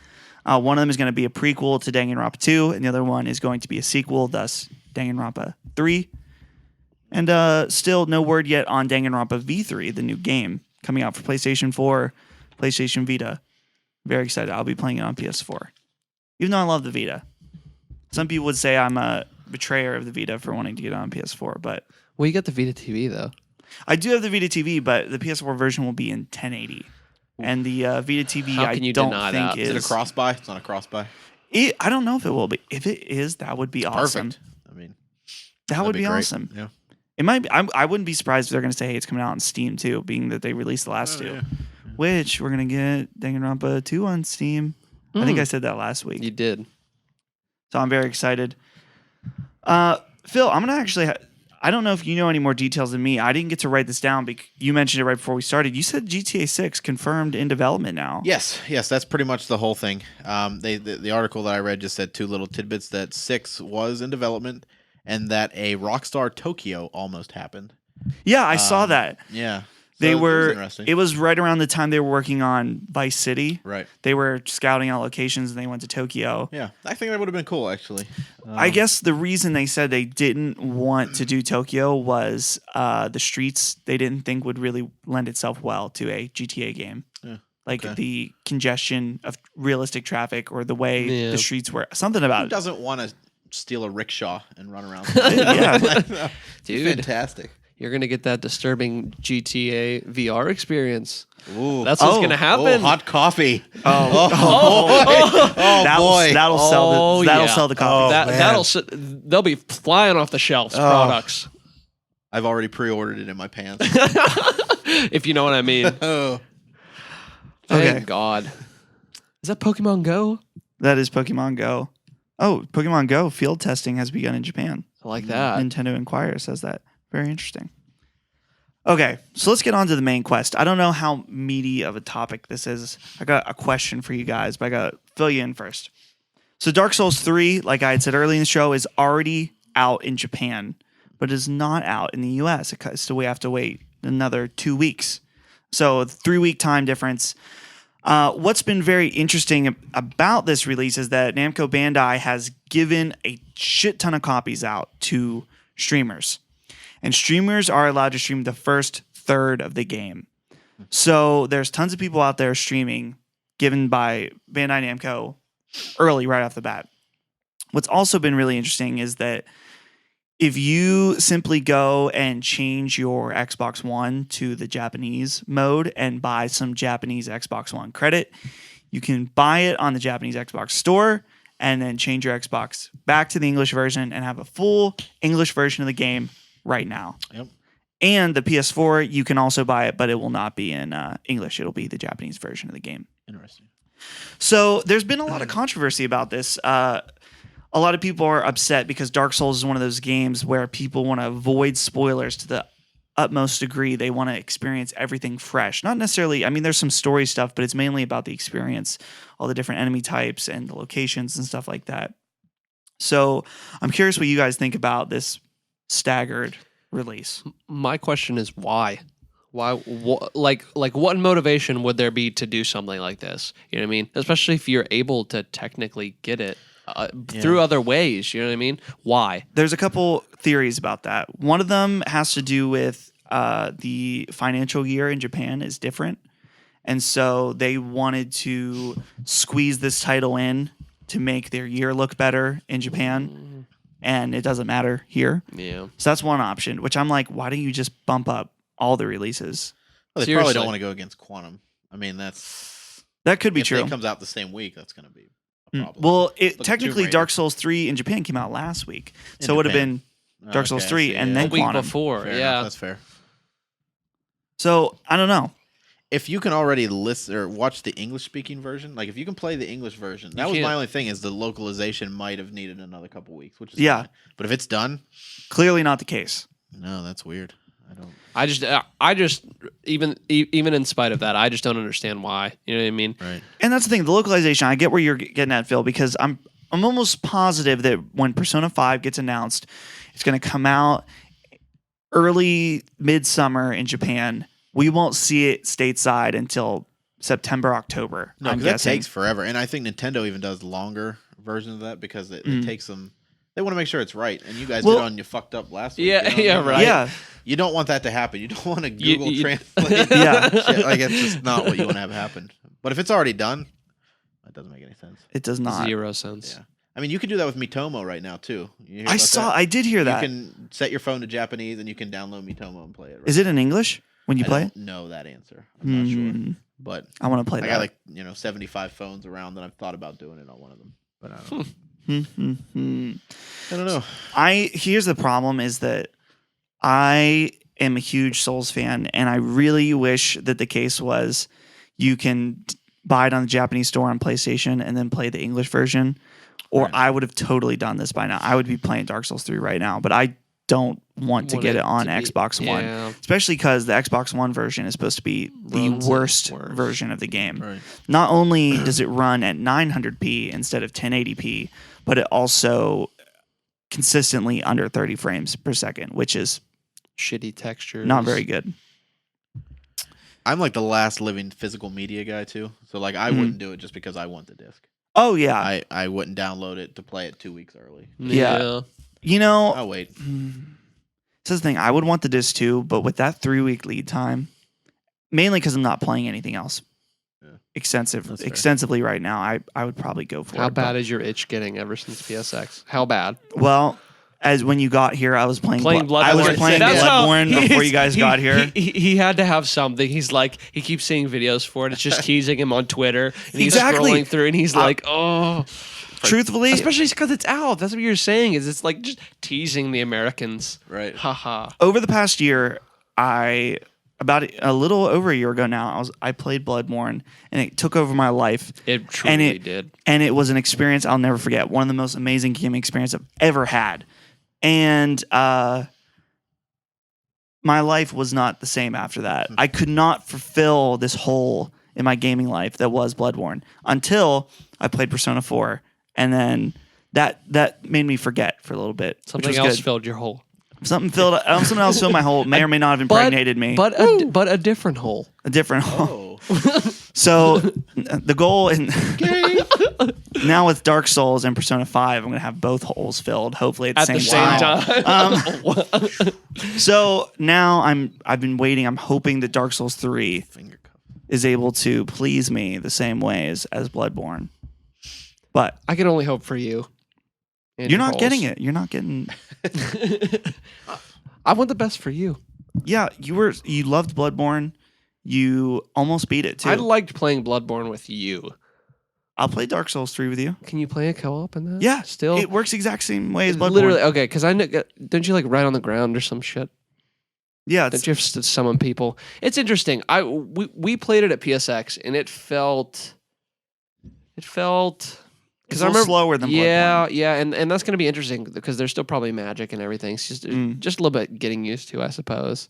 One of them is going to be a prequel to Danganronpa 2, and the other one is going to be a sequel, thus Danganronpa 3. And still no word yet on Danganronpa V3, the new game coming out for PlayStation 4, PlayStation Vita. Very excited. I'll be playing it on PS4. Even though I love the Vita. Some people would say I'm a betrayer of the Vita for wanting to get it on PS4, but Well, you got the Vita TV though. I do have the Vita TV, but the PS4 version will be in 1080. And the Vita TV, How I can you don't deny think that? is. Is it a cross buy? It's not a cross buy. I don't know if it will be. If it is, that would be awesome. Perfect. I mean, That that'd would be great. awesome. Yeah. It might be. I wouldn't be surprised if they're going to say, hey, it's coming out on Steam too, being that they released the last 2. yeah. Which we're going to get Danganronpa 2 on Steam. I think I said that last week. You did. So I'm very excited. Phil, I'm going to actually... I don't know if you know any more details than me. I didn't get to write this down because you mentioned it right before we started. You said GTA 6 confirmed in development now. Yes, that's pretty much the whole thing. The article that I read just said 2 little tidbits that 6 was in development and that a Rockstar Tokyo almost happened. Yeah, I saw that. Yeah. They So it was were. interesting. It was right around the time they were working on Vice City. Right. They were scouting out locations and they went to Tokyo. Yeah, I think that would have been cool actually. I guess the reason they said they didn't want to do Tokyo was the streets they didn't think would really lend itself well to a GTA game. Yeah, Like okay. the congestion of realistic traffic or the way Yeah. the streets were. Something about Who it. doesn't want to steal a rickshaw and run around? Yeah. Dude. Fantastic. You're gonna get that disturbing GTA VR experience. Ooh. That's what's Oh. gonna Oh, happen. hot coffee. Oh, Oh, boy. that'll sell Oh, that'll yeah. sell the coffee. Oh, man. They'll be flying off the shelves. Products, I've already pre-ordered it in my pants. if you know what I mean. Oh. Thank Okay. God. Is that Pokemon Go? That is Pokemon Go. Oh, Pokemon Go field testing has begun in Japan. I like that. Nintendo Inquirer says that. Very interesting. Okay, so let's get on to the main quest. I don't know how meaty of a topic this is. I got a question for you guys, but I got to fill you in first. So Dark Souls 3, like I had said earlier in the show, is already out in Japan, but is not out in the US. So we have to wait another 2 weeks. So a 3-week time difference. What's been very interesting about this release is that Namco Bandai has given a shit ton of copies out to streamers. And streamers are allowed to stream the first third of the game. So there's tons of people out there streaming given by Bandai Namco early right off the bat. What's also been really interesting is that if you simply go and change your Xbox One to the Japanese mode and buy some Japanese Xbox One credit, you can buy it on the Japanese Xbox store and then change your Xbox back to the English version and have a full English version of the game right now. Yep. And the PS4, you can also buy it, but it will not be in English. It'll be the Japanese version of the game. Interesting. So there's been a lot of controversy about this. A lot of people are upset because Dark Souls is one of those games where people want to avoid spoilers to the utmost degree. They want to experience everything fresh. Not necessarily, I mean, there's some story stuff, but it's mainly about the experience, all the different enemy types and the locations and stuff like that. So I'm curious what you guys think about this staggered release. My question is why? Why? Like what motivation would there be to do something like this? You know what I mean? Especially if you're able to technically get it through other ways. You know what I mean? Why? There's a couple theories about that. One of them has to do with the financial year in Japan is different. And so they wanted to squeeze this title in to make their year look better in Japan. And it doesn't matter here. Yeah. So that's one option, which I'm like, why don't you just bump up all the releases? Well, they Seriously. probably don't want to go against Quantum. I mean, that's That could be if true. it comes out the same week, that's going to be a problem. Well, Look at technically Tomb Dark Raider. Souls 3 in Japan came out last week. In So it would have Japan. been Dark Souls Okay, I 3 see, and yeah. then A week Quantum. before. Fair Yeah. enough, that's fair. So I don't know. If you can already listen or watch the English speaking version, like if you can play the English version, that was can't- my only thing is the localization might have needed another couple weeks, which is Yeah. fine. But if it's done, Clearly not the case. no, that's weird. I don't. I just even in spite of that, I just don't understand why. You know what I mean? Right. And that's the thing, the localization. I get where you're getting at, Phil, because I'm almost positive that when Persona 5 gets announced, it's going to come out early midsummer in Japan. We won't see it stateside until September, October. No, I'm because that guessing. takes forever, and I think Nintendo even does longer versions of that because it takes them. They want to make sure it's right, and you guys Well- did on you fucked up last week. Yeah, you know? yeah, right. Yeah, You don't want that to happen. You don't want to Google you- Translate. Yeah. shit. Like it's just not what you want to have happen. But if it's already done, that doesn't make any sense. it does not. 0 sense. Yeah. I mean, you can do that with Mitomo right now too. You hear I about saw. that? I did hear that. You can set your phone to Japanese, and you can download Mitomo and play it. Right? Is it in English when you I play it? don't know that answer. I'm not sure, Hmm. but I want to play I that. got like 75 phones around, and I've thought about doing it on one of them, but I don't know. I don't know. Here's the problem is that I am a huge Souls fan, and I really wish that the case was you can buy it on the Japanese store on PlayStation and then play the English version, or Right. I would have totally done this by now. I would be playing Dark Souls 3 right now, but I don't want to get it on Xbox One, Yeah. especially because the Xbox One version is supposed to be the Runs it worst worse. version of the game. Right. Not only does it run at 900p instead of 1080p, but it also consistently under 30 frames per second, which is Shitty textures. not very good. I'm like the last living physical media guy too. So like I wouldn't do it just because I want the disc. Oh yeah. I wouldn't download it to play it 2 weeks early. Yeah. You know, I'll wait. this is the thing. I would want the disc too, but with that 3-week lead time, mainly because I'm not playing anything else extensively right now, I would probably go for it. How bad is your itch getting ever since PSX? How bad? Well, as when you got here, I was playing Bloodborne. I was playing That's how Bloodborne before you guys got here. He had to have something. He's like, he keeps seeing videos for it. It's just teasing him on Twitter. And he's Exactly. scrolling through and he's like, oh. Truthfully, Especially because it's out. That's what you're saying. Is it's like just teasing the Americans. Right. Haha. over the past year, about a little over a year ago now, I played Bloodborne, and it took over my life. It truly did. And it was an experience I'll never forget. One of the most amazing gaming experiences I've ever had. And my life was not the same after that. I could not fulfill this hole in my gaming life that was Bloodborne until I played Persona 4. And then that made me forget for a little bit. Something which was else good. filled your hole. Something else filled my hole. May or may not have impregnated me. But a different hole. A different hole. Oh. So the goal in now with Dark Souls and Persona 5, I'm gonna have both holes filled. Hopefully at the same time. So now I've been waiting. I'm hoping that Dark Souls 3 Finger cup. is able to please me the same way as Bloodborne. But I can only hope for you. you're not getting it. You're not getting. I want the best for you. Yeah, you loved Bloodborne. You almost beat it too. I liked playing Bloodborne with you. I'll play Dark Souls 3 with you. Can you play a co-op in that? Yeah, Still? it works the exact same way as Bloodborne. Literally, okay, because I know, don't you like ride on the ground or some shit? Yeah, Don't you have to summon people? It's interesting. We played it at PSX and it felt it's because a little slower than Bloodborne. yeah, and that's going to be interesting because there's still probably magic and everything. It's just a little bit getting used to, I suppose.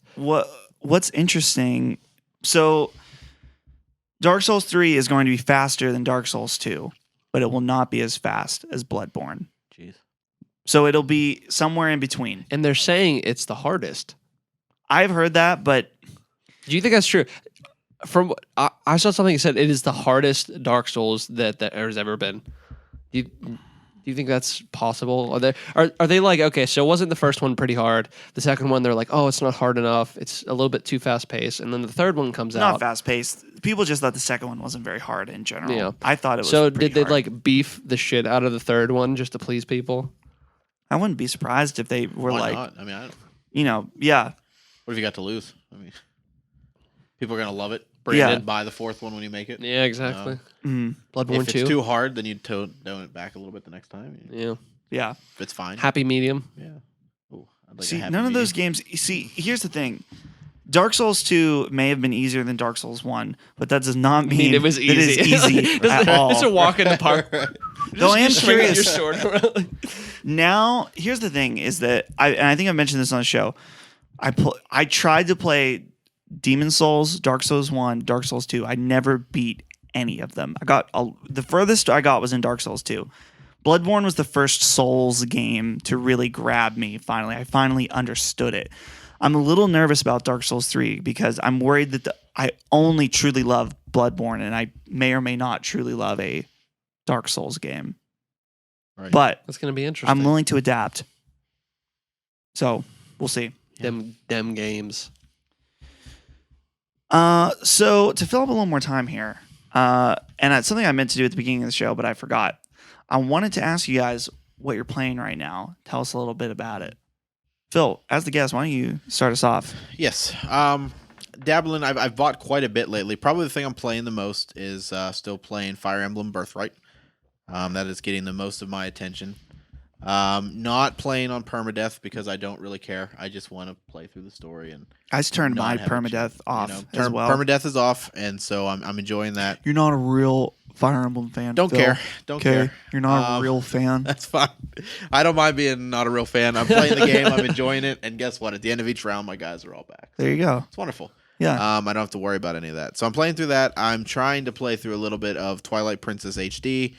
What's interesting? So, Dark Souls 3 is going to be faster than Dark Souls 2, but it will not be as fast as Bloodborne. Jeez. So it'll be somewhere in between. And they're saying it's the hardest. I've heard that, but Do you think that's true? From I saw something that said it is the hardest Dark Souls that there's ever been. Do you think that's possible? Are they like, okay, so wasn't the first one pretty hard? The second one, they're like, oh, it's not hard enough. It's a little bit too fast paced. And then the third one comes not out. fast paced. People just thought the second one wasn't very hard in general. Yeah. I thought it was. So pretty did they hard. like beef the shit out of the third one just to please people? I wouldn't be surprised if they were Why like, not? I mean, I don't. Yeah. What have you got to lose? I mean, people are gonna love it. Yeah. Buy the fourth one when you make it. Yeah, exactly. Mhm. Bloodborne If it's 2. too hard, then you'd tone it back a little bit the next time. Yeah. Yeah. If it's fine. Happy medium. Yeah. Ooh, I'd like a See, happy none of those medium. games. See, here's the thing. Dark Souls 2 may have been easier than Dark Souls 1, but that does not mean it was that it is easy. easy at all. It's a walk in the park. Though I am Just swinging your curious. sword around. Now, here's the thing: is that I think I mentioned this on the show. I tried to play Demon Souls, Dark Souls 1, Dark Souls 2. I never beat any of them. The furthest I got was in Dark Souls 2. Bloodborne was the first Souls game to really grab me. Finally, I finally understood it. I'm a little nervous about Dark Souls 3 because I'm worried that I only truly love Bloodborne, and I may or may not truly love a Dark Souls game. Right. But That's going to be interesting. I'm willing to adapt. So we'll see. Them games. So to fill up a little more time here, and it's something I meant to do at the beginning of the show, but I forgot. I wanted to ask you guys what you're playing right now. Tell us a little bit about it. Phil, as the guest, why don't you start us off? Yes. Dabbling. I've bought quite a bit lately. Probably the thing I'm playing the most is still playing Fire Emblem Birthright. That is getting the most of my attention. Not playing on permadeath because I don't really care. I just want to play through the story and. I just turned my not have a permadeath chance, off as well. Permadeath is off, and so I'm enjoying that. You're not a real Fire Emblem fan. Don't Phil. care. Don't Okay, care. you're not a real fan. That's fine. I don't mind being not a real fan. I'm playing the game. I'm enjoying it. And guess what? At the end of each round, my guys are all back. There you go. It's wonderful. Yeah. I don't have to worry about any of that. So I'm playing through that. I'm trying to play through a little bit of Twilight Princess HD.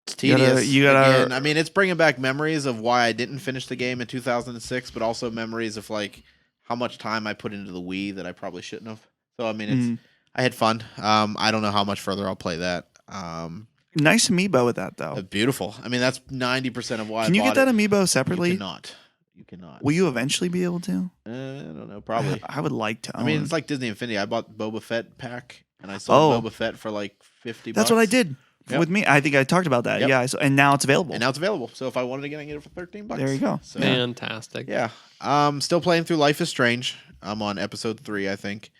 It's tedious. You gotta- Again, I mean, it's bringing back memories of why I didn't finish the game in 2006, but also memories of like how much time I put into the Wii that I probably shouldn't have. So I mean, it's I had fun. I don't know how much further I'll play that. Nice amiibo with that though. Beautiful. I mean, that's 90% of why. Can you get that amiibo You separately? cannot. You cannot. Will you eventually be able to? I don't know. Probably. I would like to. I mean, it's like Disney Infinity. I bought Boba Fett pack, and I sold Boba Fett for like $50. That's what I did with me. I think I talked about that. Yep. Yeah, and now it's available. And now it's available. So if I wanted to get it for $13. There you go. So, Fantastic. Yeah. Still playing through Life is Strange. I'm on episode 3, I think.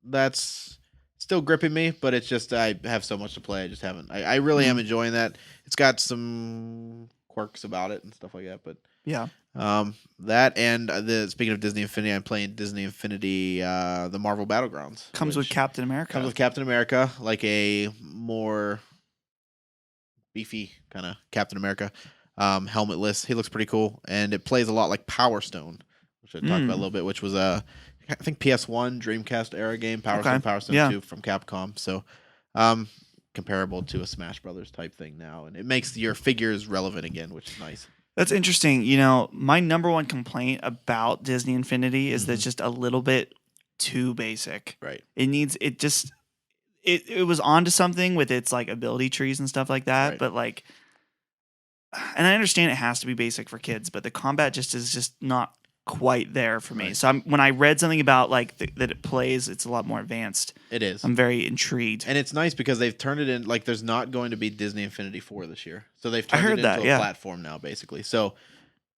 That's still gripping me, but it's just I have so much to play. I just haven't. I really am enjoying that. It's got some quirks about it and stuff like that, but yeah. That and speaking of Disney Infinity, I'm playing Disney Infinity, the Marvel Battlegrounds. Comes with Captain America. Comes with Captain America, like a more beefy kind of Captain America, helmetless. He looks pretty cool, and it plays a lot like Power Stone, which I talked about a little bit, which was I think PS1 Dreamcast era game, Power Stone 2 from Capcom. So, comparable to a Smash Brothers type thing now, and it makes your figures relevant again, which is nice. That's interesting. You know, my number one complaint about Disney Infinity is that it's just a little bit too basic. Right. It was onto something with its like ability trees and stuff like that, Right. but like, and I understand it has to be basic for kids, but the combat is just not quite there for me. Right. So when I read something about like that it plays, it's a lot more advanced. It is. I'm very intrigued. And it's nice because they've turned it in, like there's not going to be Disney Infinity 4 this year. So they've turned it into a platform now, basically. So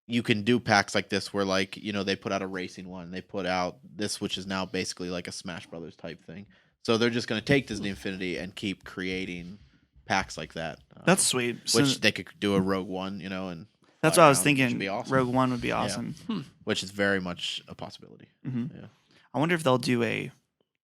you can do packs like this where like, you know, they put out a racing one. They put out this, which is now basically like a Smash Brothers type thing. So they're just going to take Disney Infinity and keep creating packs like that. That's sweet. Which they could do a Rogue One, you know, and that's what I was thinking. Which would be awesome. Rogue One would be awesome. Yeah. Which is very much a possibility. Mm-hmm. Yeah. I wonder if they'll do a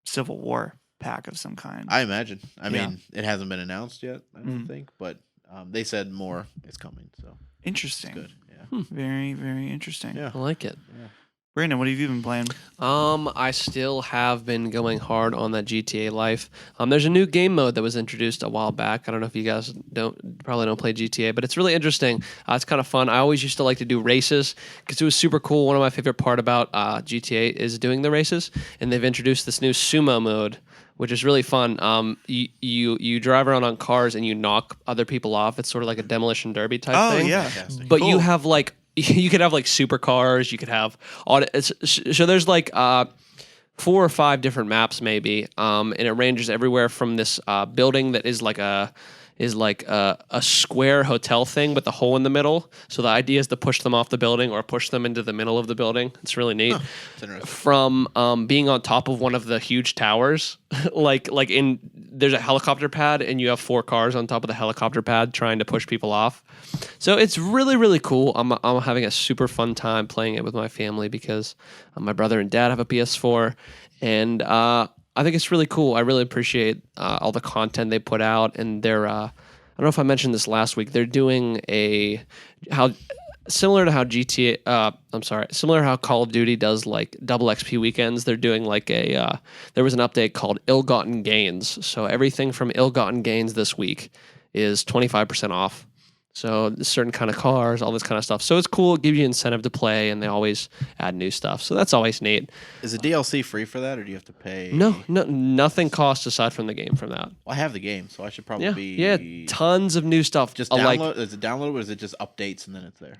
Civil War pack of some kind. I imagine. I mean, it hasn't been announced yet, I don't think, but they said more is coming. So interesting. Good. Yeah. Very, very interesting. Yeah. I like it. Yeah. Brandon, what have you been playing? I still have been going hard on that GTA life. There's a new game mode that was introduced a while back. I don't know if you guys probably don't play GTA, but it's really interesting. It's kind of fun. I always used to like to do races because it was super cool. One of my favorite part about GTA is doing the races, and they've introduced this new sumo mode, which is really fun. You drive around on cars and you knock other people off. It's sort of like a demolition derby type thing. Oh yeah, but you have like. You could have like supercars. You could have so there's like 4 or 5 different maps maybe, and it ranges everywhere from this building that is like a square hotel thing with a hole in the middle. So the idea is to push them off the building or push them into the middle of the building. It's really neat. It's interesting. From being on top of one of the huge towers, there's a helicopter pad and you have 4 cars on top of the helicopter pad trying to push people off. So it's really, really cool. I'm having a super fun time playing it with my family because my brother and dad have a PS4, and I think it's really cool. I really appreciate all the content they put out, and they're I don't know if I mentioned this last week. They're doing similar to how Call of Duty does like double XP weekends. They're doing like there was an update called Ill-Gotten Gains. So everything from Ill-Gotten Gains this week is 25% off. So certain kind of cars, all this kind of stuff. So it's cool. It gives you incentive to play, and they always add new stuff. So that's always neat. Is the DLC free for that, or do you have to pay? No, nothing costs aside from the game from that. Well, I have the game, so I should probably be... Yeah, tons of new stuff. Just download? Is it downloadable, or is it just updates and then it's there?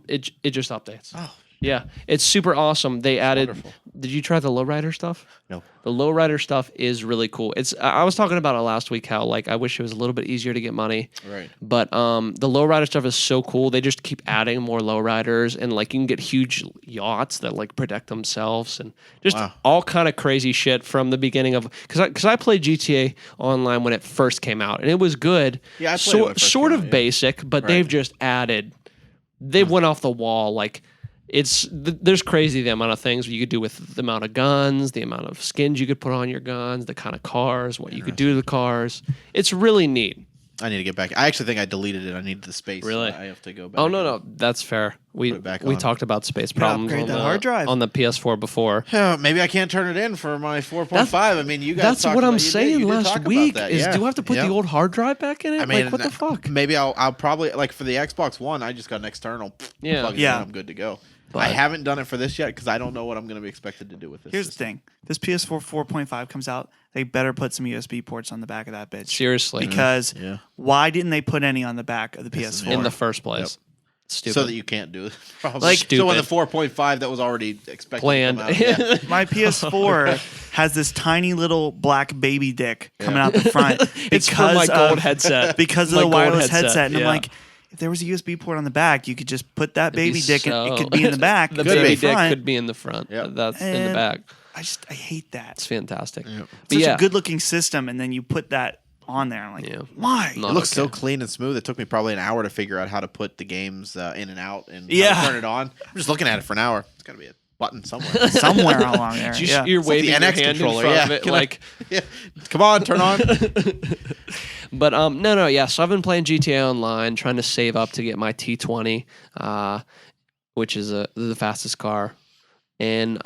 It just updates. Oh. Yeah, it's super awesome. They added. Wonderful. Did you try the lowrider stuff? No. The lowrider stuff is really cool. I was talking about it last week. How like I wish it was a little bit easier to get money. Right. But the lowrider stuff is so cool. They just keep adding more lowriders, and like you can get huge yachts that like protect themselves, and just all kind of crazy shit from the beginning of. Because I played GTA Online when it first came out, and it was good. Yeah, I played it when it first sort came of out, basic, but they've just added. They went off the wall like. There's crazy the amount of things you could do with the amount of guns, the amount of skins you could put on your guns, the kind of cars, what you could do to the cars. It's really neat. I need to get back. I actually think I deleted it. I need the space. Really? So I have to go back. Oh no, that's fair. We talked about space problems upgrade that hard drive on the PS4 before. Yeah, maybe I can't turn it in for my 4.5. I mean, you guys. That's what I'm saying. You did last talk week about that. is Yeah. do I have to put the old hard drive back in it? I mean, like what the fuck? Maybe I'll probably like for the Xbox One. I just got an external. Yeah. Plug it in, I'm good to go. But I haven't done it for this yet because I don't know what I'm going to be expected to do with this. Here's the system. thing: this PS4 4.5 comes out. They better put some USB ports on the back of that bitch. seriously, Because Yeah. why didn't they put any on the back of the This is PS4? in the first place, stupid. So that you can't do it. Probably. Like- so when the Stupid. 4.5 that was already expected planned. to come out, yeah. My PS4 has this tiny little black baby dick coming out the front It's from my because gold of headset. because of My the gold wireless headset. And I'm yeah. like, if there was a USB port on the back, you could just put that It'd be baby dick, and it so- could be in the back. the it could be baby in the dick front. could be in the front. Yep. That's in the And back. I hate that. It's fantastic. Yep. But Such yeah, a good looking system, and then you put that on there. I'm like, Yeah. why? Not It looks so okay. clean and smooth. It took me probably an hour to figure out how to put the games in and out and how Yeah. to turn it on. I'm just looking at it for an hour. It's got to be a button somewhere. Somewhere along there. You, Yeah. you're It's like waving the your NX hand controller, in front yeah. of it, Can I- like. Yeah. Come on, turn on. But no, yeah. So I've been playing GTA Online, trying to save up to get my T20, which is the fastest car, and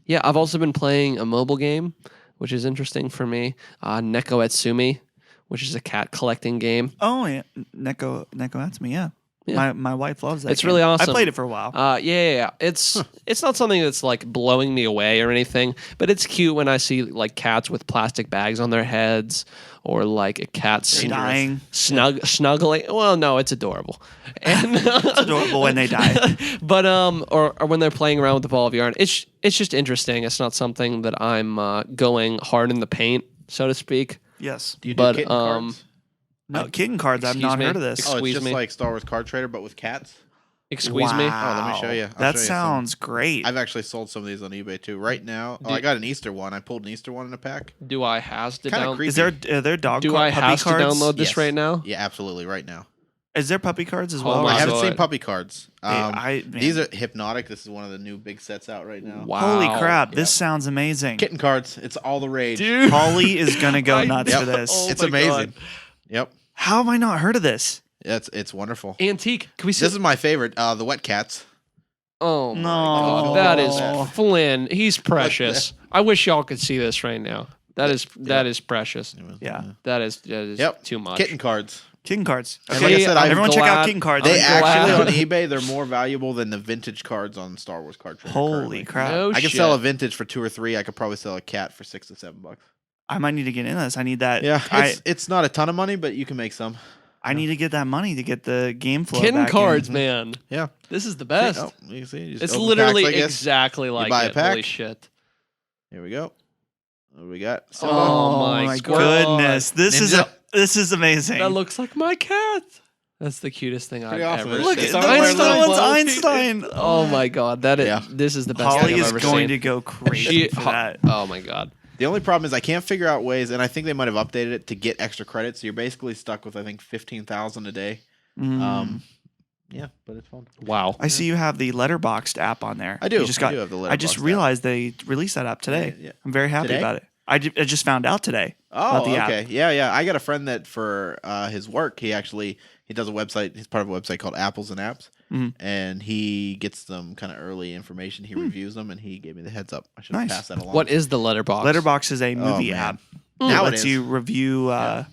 yeah, I've also been playing a mobile game, which is interesting for me. Neko Etsumi, which is a cat collecting game. Oh yeah, Neko Atsumi. Yeah. Yeah. My wife loves that. It's game. really awesome. I played it for a while. Yeah. It's not something that's like blowing me away or anything, but it's cute when I see like cats with plastic bags on their heads or like a cat They're dying. snuggling. Well, no, it's adorable. And It's adorable when they die. but or when they're playing around with the ball of yarn. It's just interesting. It's not something that I'm going hard in the paint, so to speak. Yes. Do you do But, kitten cards? No, kitten cards. I've excuse not me? heard of this. Oh, it's Squeeze just me. like Star Wars Card Trader, but with cats. Excuse me. Oh, let me show you. I'll That show you some. sounds great. I've actually sold some of these on eBay too. Right now, I got an Easter one. I pulled an Easter one in a pack. Do I has to Kinda down? creepy. Is there are there dog Do car- I puppy has to cards? download this Yes. right now? Yeah, absolutely. Right now. Is there puppy cards as Oh well? my I haven't God. seen puppy cards. man. These are Hypnotic. This is one of the new big sets out right now. Wow. Holy crap! Yep. This sounds amazing. Kitten cards. It's all the rage. Dude. Holly is gonna go I nuts know. for this. Oh It's my amazing. God. Yep. How have I not heard of this? It's wonderful. Antique. Can we see? This is my favorite. The wet cats. Oh my No. God. That is Oh. Flynn. He's precious. I wish y'all could see this right now. That is precious. Yeah. That is Yep. too much. Kitten cards. Kitten cards. And Okay, like I said, I'm everyone check out glad- kitten cards. They I'm actually glad. on eBay they're more valuable than the vintage cards on Star Wars Card Trader. Holy currently. crap! No I can shit. sell a vintage for 2 or 3. I could probably sell a cat for $6 to $7. I might need to get in this. I need that. Yeah, I it's not a ton of money, but you can make some. need to get that money to get the game flow. Kitten back in. cards, man. Yeah, This is the best. Oh, you can see, you just It's open literally packs like this. exactly like buy a it. Holy pack. shit. Here we go. What do we got? Oh, my God. goodness! This is amazing. That looks like my cat. That's the cutest thing I've Pretty awesome. ever Look, seen. It's that somewhere one's, that little one's close. Einstein. Oh my God, that is Yeah. this is the best Holly thing I've is ever going seen. to go crazy She- for that. Oh my God. The only problem is I can't figure out ways, and I think they might have updated it to get extra credits. So you're basically stuck with I think 15,000 a day. Yeah, but it's fun. Wow. I see you have the Letterboxd app on there. I do. You just I got, do have the I just Letterboxd app. realized they released that app today. Yeah. I'm very happy Today? about it. I just found out today. Oh, about the app. okay. Yeah. I got a friend that for his work, he does a website. He's part of a website called Apples and Apps, Mhm. and he gets some kind of early information. He reviews them, and he gave me the heads up. I should Nice. pass that along. What is the letterbox? Letterbox is a movie man. app. Now it it lets is. you review. What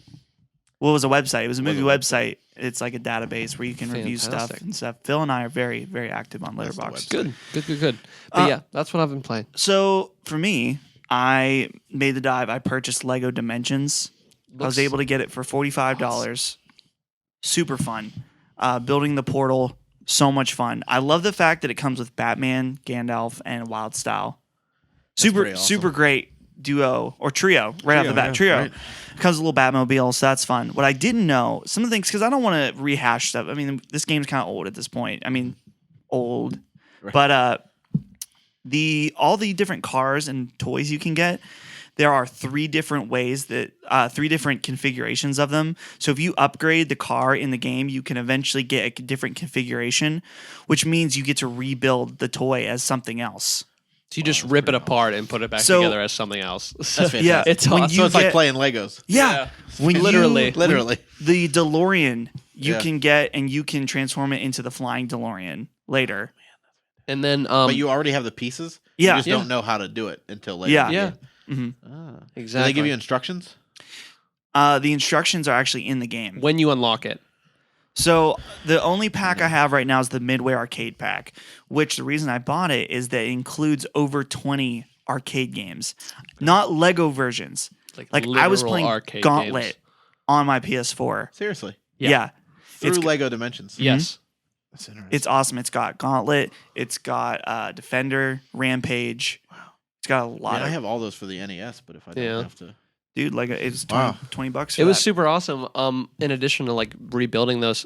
was a website? It was a Was movie a website. It's like a database where you can review stuff Fantastic. and stuff. Phil and I are very, very active on That's the Letterboxd. website. Good. But yeah, that's what I've been playing. So for me, I made the dive. I purchased Lego Dimensions. I was Looks- able to get it for $45. Super fun. Building the portal, so much fun. I love the fact that it comes with Batman, Gandalf, and Wild Style. Super, pretty awesome. super great duo or trio right off the bat. Trio. right. Comes with a little Batmobile, so that's fun. What I didn't know, some of the things, because I don't want to rehash stuff. I mean, this game's kind of old at this point. I mean, old. Right. But all the different cars and toys you can get, there are 3 different ways that 3 different configurations of them. So if you upgrade the car in the game, you can eventually get a different configuration, which means you get to rebuild the toy as something else. So you just rip it apart and put it back So- together as something else. That's fantastic. Yeah, It's when awesome. you So it's like get- playing Legos. Yeah, when you- Literally. Literally. the DeLorean you Yeah. can get, and you can transform it into the flying DeLorean later. And then But you already have the pieces. Yeah. You just Yeah. don't know how to do it until later. Yeah. yeah, hmm Ah. Do exactly. they give you instructions? The instructions are actually in the game. when you unlock it. So the only pack I have right now is the Midway Arcade Pack, which the reason I bought it is that it includes over 20 arcade games, not Lego versions. Like I was literal playing arcade Gauntlet games. on my PS4. Seriously. Yeah. Through It's- Lego Dimensions. Yes. That's interesting. It's awesome. It's got Gauntlet. It's got Defender, Rampage. It's got a lot I of have all those for the NES, but if I don't Yeah. have to. dude. Like it's Wow. $20 for It was that. super awesome. In addition to like rebuilding those,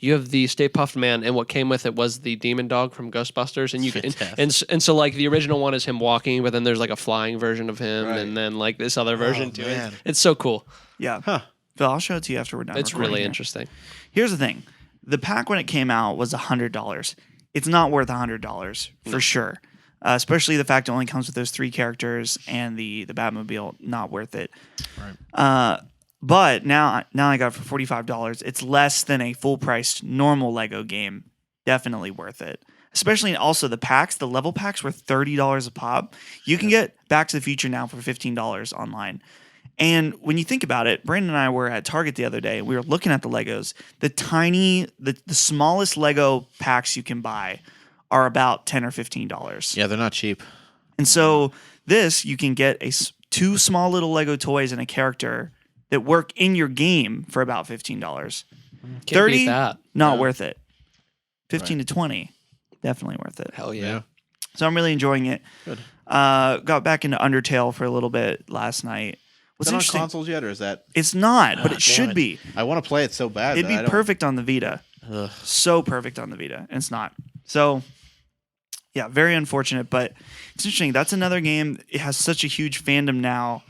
you have the Stay Puft Man, and what came with it was the Demon Dog from Ghostbusters, and you can Fantastic. and so like the original one is him walking, but then there's like a flying version of him, Right. and then like this other version to man. it. It's so cool. Yeah. Huh. Phil, I'll show it to you after we're done. It's recording really here. interesting. Here's the thing: the pack when it came out was $100. It's not worth $100 for sure. Especially the fact it only comes with those 3 characters and the Batmobile, not worth it. Right. But now I got it for $45. It's less than a full priced normal Lego game. Definitely worth it. Especially also the packs, the level packs were $30 a pop. You can get Back to the Future now for $15 online. And when you think about it, Brandon and I were at Target the other day. We were looking at the Legos. The smallest Lego packs you can buy are about $10 or $15. Yeah, they're not cheap. And so this, you can get 2 small little Lego toys and a character that work in your game for about $15. Can't 30, beat that. not Yeah. worth it. 15 to 20, definitely worth it. Hell yeah. Yeah. So I'm really enjoying it. Good. Got back into Undertale for a little bit last night. What's Is that on interesting? consoles yet, or is that? It's not, but Ah, it should damn it. be. I want to play it so bad. It'd but I be don't- perfect on the Vita. Ugh. So perfect on the Vita, and it's not. So, yeah, very unfortunate, but it's interesting. That's another game. It has such a huge fandom now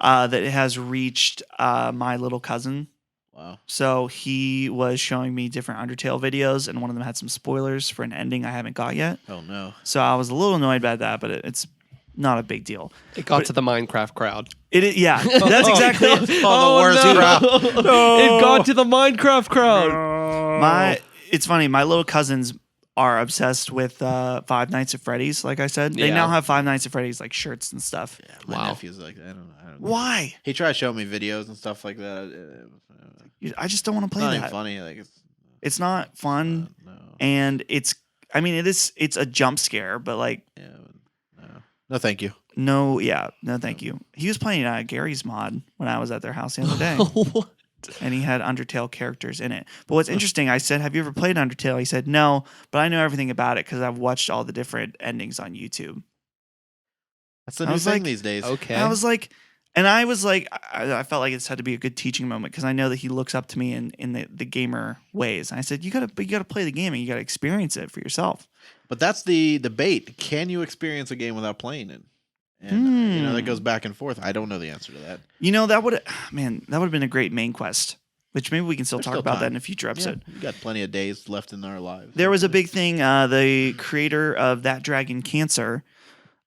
that it has reached my little cousin. Wow. So he was showing me different Undertale videos, and one of them had some spoilers for an ending I haven't got yet. Oh no. So I was a little annoyed by that, but it's not a big deal. It got to the Minecraft crowd. Yeah, that's exactly it. Oh, the worst crowd. It got to the Minecraft crowd. It's funny. My little cousins are obsessed with Five Nights at Freddy's. Like I said, they Yeah. now have Five Nights at Freddy's like shirts and stuff. Yeah, my Wow. nephew's like, I don't know. Why? He tried to show me videos and stuff like that. I just don't want to It's play not even that. funny. Like It's not fun, no. and it's. I mean, it's a jump scare, but like, Yeah. No. No, thank you. no, thank you. He was playing Gary's mod when I was at their house the other day. What? And he had Undertale characters in it. But what's interesting, I said, have you ever played Undertale? He said, no, but I know everything about it because I've watched all the different endings on YouTube. That's the I new was thing like, these days. Okay. And I felt like I felt like it's had to be a good teaching moment because I know that he looks up to me in the gamer ways. And I said, you gotta play the game and you gotta experience it for yourself. But that's the debate. Can you experience a game without playing it? And that goes back and forth. I don't know the answer to that. You know, that would have been a great main quest, which maybe we can still There's talk still about that time. in a future episode. Yeah, we got plenty of days left in our lives. There was a big thing. The creator of That Dragon Cancer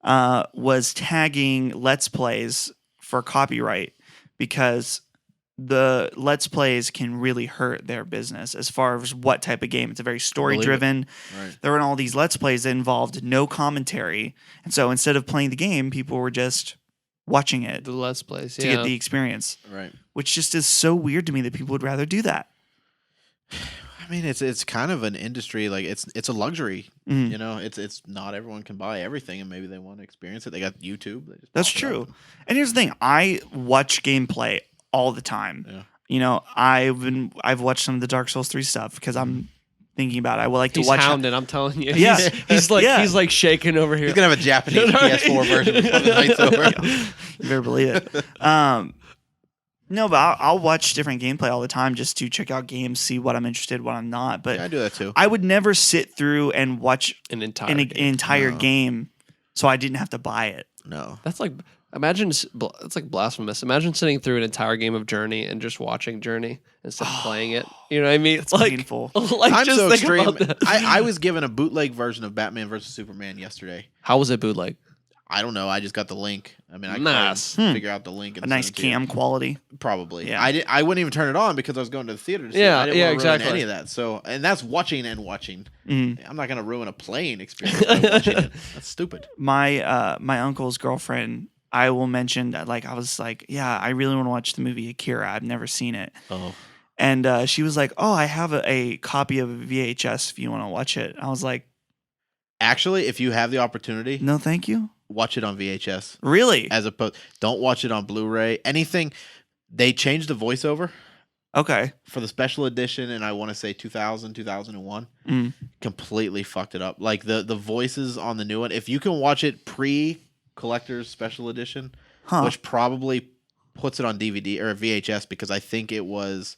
was tagging Let's Plays for copyright because the Let's Plays can really hurt their business as far as what type of game. It's a very story driven. Right. There were all these Let's Plays that involved no commentary. And so instead of playing the game, people were just watching it The Let's Plays. to Yeah. get the experience, Right. which just is so weird to me that people would rather do that. I mean, it's kind of an industry. Like it's a luxury. Mhm. You know, it's not everyone can buy everything, and maybe they want to experience it. They got YouTube. They just That's pop it up. true. And here's the thing: I watch gameplay all the time. Yeah. You know, I've watched some of the Dark Souls 3 stuff because I'm thinking about it. I would like to He's watch. hounded, I'm telling you. Yeah. He's like Yeah. he's like shaking over here. He's gonna have a Japanese PS4 version before the night's over. You better believe it. No, but I'll watch different gameplay all the time just to check out games, see what I'm interested, what I'm not. But Yeah, I do that too. I would never sit through and watch An entire an game. entire No. game, so I didn't have to buy it. No. That's like imagine it's like blasphemous. Imagine sitting through an entire game of Journey and just watching Journey instead of playing it. You know what I mean? It's like Painful. like I'm just so think extreme. about that. I was given a bootleg version of Batman versus Superman yesterday. How was it bootleg? I don't know. I just got the link. I mean, I Nice. couldn't figure out the link. And A nice send it to you. cam quality. Probably. Yeah. I wouldn't even turn it on because I was going to the theater to see Yeah, it. I didn't yeah, want to ruin exactly. any of that. So, and that's watching and watching. Mhm. I'm not going to ruin a playing experience by watching it. That's stupid. My uncle's girlfriend, I will mention that, like, I was like, yeah, I really want to watch the movie Akira. I've never seen it. Oh. And she was like, "Oh, I have a copy of a VHS if you want to watch it." I was like, Actually, if you have the opportunity, "No, thank you." watch it on VHS. Really? As opposed, don't watch it on Blu-ray. Anything. They changed the voiceover Okay. for the special edition, and I want to say 2000, 2001. Mm. Completely fucked it up. Like the voices on the new one. If you can watch it pre-collector's special edition, Huh. which probably puts it on DVD or VHS, because I think it was